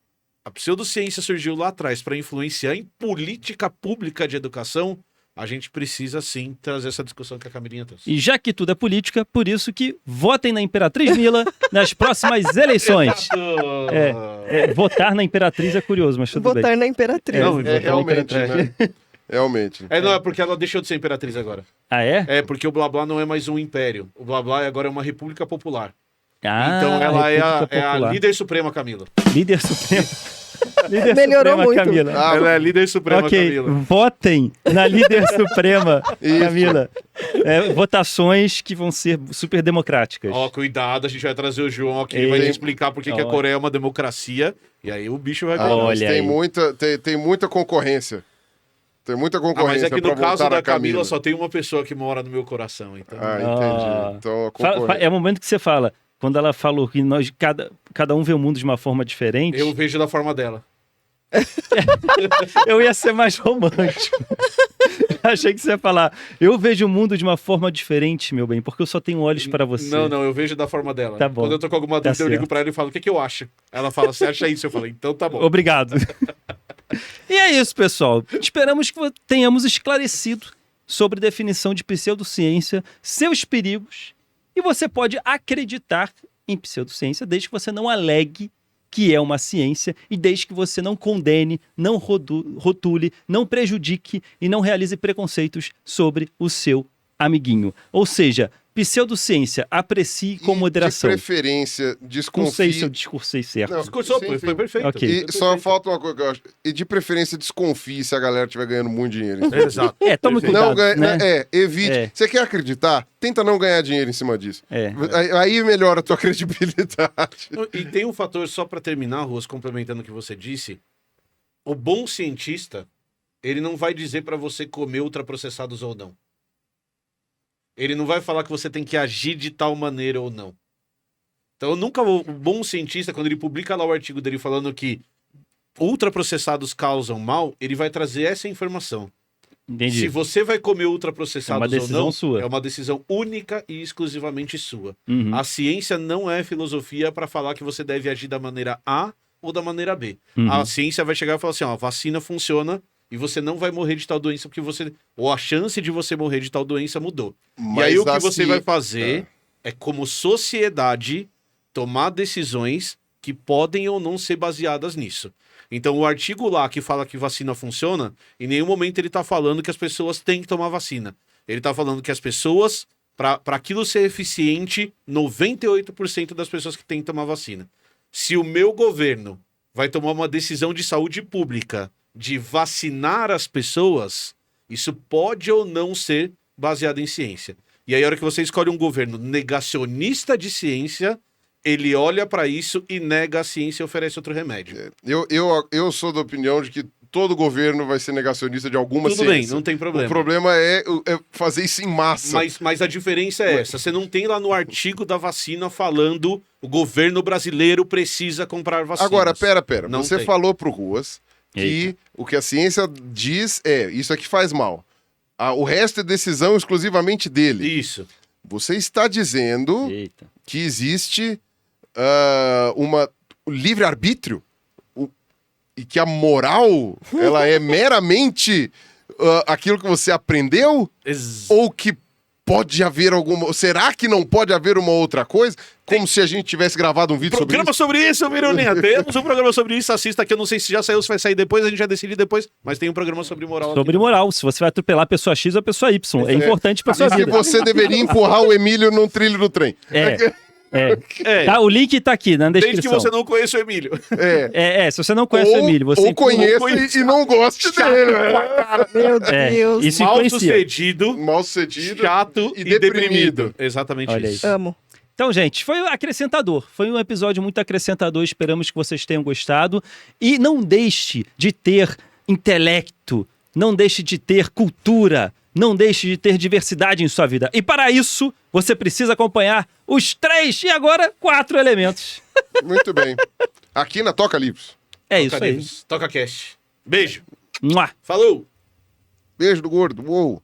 a pseudociência surgiu lá atrás para influenciar em política pública de educação, a gente precisa sim trazer essa discussão que a Camilinha trouxe. E já que tudo é política, por isso que votem na Imperatriz Mila nas próximas eleições. Votar na Imperatriz é curioso, mas tudo bem. Votar na Imperatriz. Realmente, né? Realmente. Não, é porque ela deixou de ser imperatriz agora. Ah, é? É porque o Blá Blá não é mais um império. O Blá Blá agora é uma república popular. Então ela é a Popular. líder suprema, Camila. Líder suprema. Líder Melhorou suprema, muito. Camila. Ela é a líder suprema, Ok, Camila. votem na líder suprema, Isso. Camila. Votações que vão ser super democráticas. Ó, cuidado, a gente vai trazer o João aqui, ele vai te explicar por que a Coreia é uma democracia, e aí o bicho vai... Mas Olha tem aí. tem muita concorrência. Tem muita mas concorrência é que pra no caso voltar da a Camila só tem uma pessoa que mora no meu coração, então... Ah, entendi. Então, a concorrência... É o momento que você fala, quando ela falou que nós, cada um vê o mundo de uma forma diferente, Eu vejo da forma dela. eu ia ser mais romântico. Achei que você ia falar, eu vejo o mundo de uma forma diferente, meu bem, porque eu só tenho olhos para você. Não, eu vejo da forma dela. Tá bom. Quando eu tô com alguma dúvida, eu ligo certo. pra ela e falo, o que eu acho? Ela fala, você acha isso? Eu falo, então tá bom. Obrigado. E é isso, pessoal. Esperamos que tenhamos esclarecido sobre definição de pseudociência, seus perigos, e você pode acreditar em pseudociência desde que você não alegue que é uma ciência e desde que você não condene, não rotule, não prejudique e não realize preconceitos sobre o seu amiguinho. Ou seja, pseudociência, aprecie com E, moderação. de preferência, Não desconfie... sei se eu discursei certo. Não, Discursou, sim, foi sim. perfeito. Ok. E só falta uma coisa que eu acho. E de preferência, desconfie se a galera estiver ganhando muito dinheiro. em cima disso. Exato. Tome Perfeito. cuidado, Não ganha, né? evite. É. Você quer acreditar? Tenta não ganhar dinheiro em cima disso. É. Aí melhora a tua credibilidade. E tem um fator, só pra terminar, Ruas, complementando o que você disse. O bom cientista, ele não vai dizer pra você comer ultraprocessados ou não. Ele não vai falar que você tem que agir de tal maneira ou não. Então, nunca o bom cientista, quando ele publica lá o artigo dele falando que ultraprocessados causam mal, ele vai trazer essa informação. Entendi. Se você vai comer ultraprocessados É uma ou decisão não, sua. é uma decisão única e exclusivamente sua. Uhum. A ciência não é filosofia para falar que você deve agir da maneira A ou da maneira B. Uhum. A ciência vai chegar e falar assim, ó, a vacina funciona e você não vai morrer de tal doença porque você... Ou a chance de você morrer de tal doença mudou. E aí o que você vai fazer é, como sociedade, tomar decisões que podem ou não ser baseadas nisso. Então, o artigo lá que fala que vacina funciona, em nenhum momento ele está falando que as pessoas têm que tomar vacina. Ele está falando que as pessoas, para aquilo ser eficiente, 98% das pessoas que têm que tomar vacina. Se o meu governo vai tomar uma decisão de saúde pública de vacinar as pessoas, isso pode ou não ser baseado em ciência. E aí, a hora que você escolhe um governo negacionista de ciência, ele olha para isso e nega a ciência e oferece outro remédio. Eu sou da opinião de que todo governo vai ser negacionista de alguma Tudo ciência. bem, não tem problema. O problema é fazer isso em massa. Mas a diferença é essa. Você não tem lá no artigo da vacina falando o governo brasileiro precisa comprar vacinas. Agora, pera. Não Você tem. falou pro Ruas que o que a ciência diz isso aqui faz mal. O resto é decisão exclusivamente dele. Isso. Você está dizendo Eita. que existe o livre-arbítrio e que a moral ela é meramente aquilo que você aprendeu ou que pode haver alguma... Será que não pode haver uma outra coisa? Como se a gente tivesse gravado um vídeo Programa sobre isso, Mironinha. Temos um programa sobre isso. Assista aqui. Eu não sei se já saiu, se vai sair depois. A gente já decide depois. Mas tem um programa sobre moral Sobre aqui. moral, se você vai atropelar a pessoa X ou a pessoa Y. É importante pra sua E que vida. você deveria empurrar o Emílio num trilho do trem. Tá, o link tá aqui na Desde descrição. que você não conheça o Emílio. Se você não conhece o Emílio, você ou conheça e não goste dele. Meu Deus. isso Mal influencia. sucedido, Mal sucedido. chato e deprimido. Exatamente Olha isso. Amo. Então, gente, foi acrescentador. Foi um episódio muito acrescentador. Esperamos que vocês tenham gostado. E não deixe de ter intelecto. Não deixe de ter cultura. Não deixe de ter diversidade em sua vida. E para isso, você precisa acompanhar os 3 e agora 4 elementos. Muito bem. Aqui na Toca Livros. É isso aí. Toca Cast. Beijo. Mua. Falou! Beijo do gordo. Uou.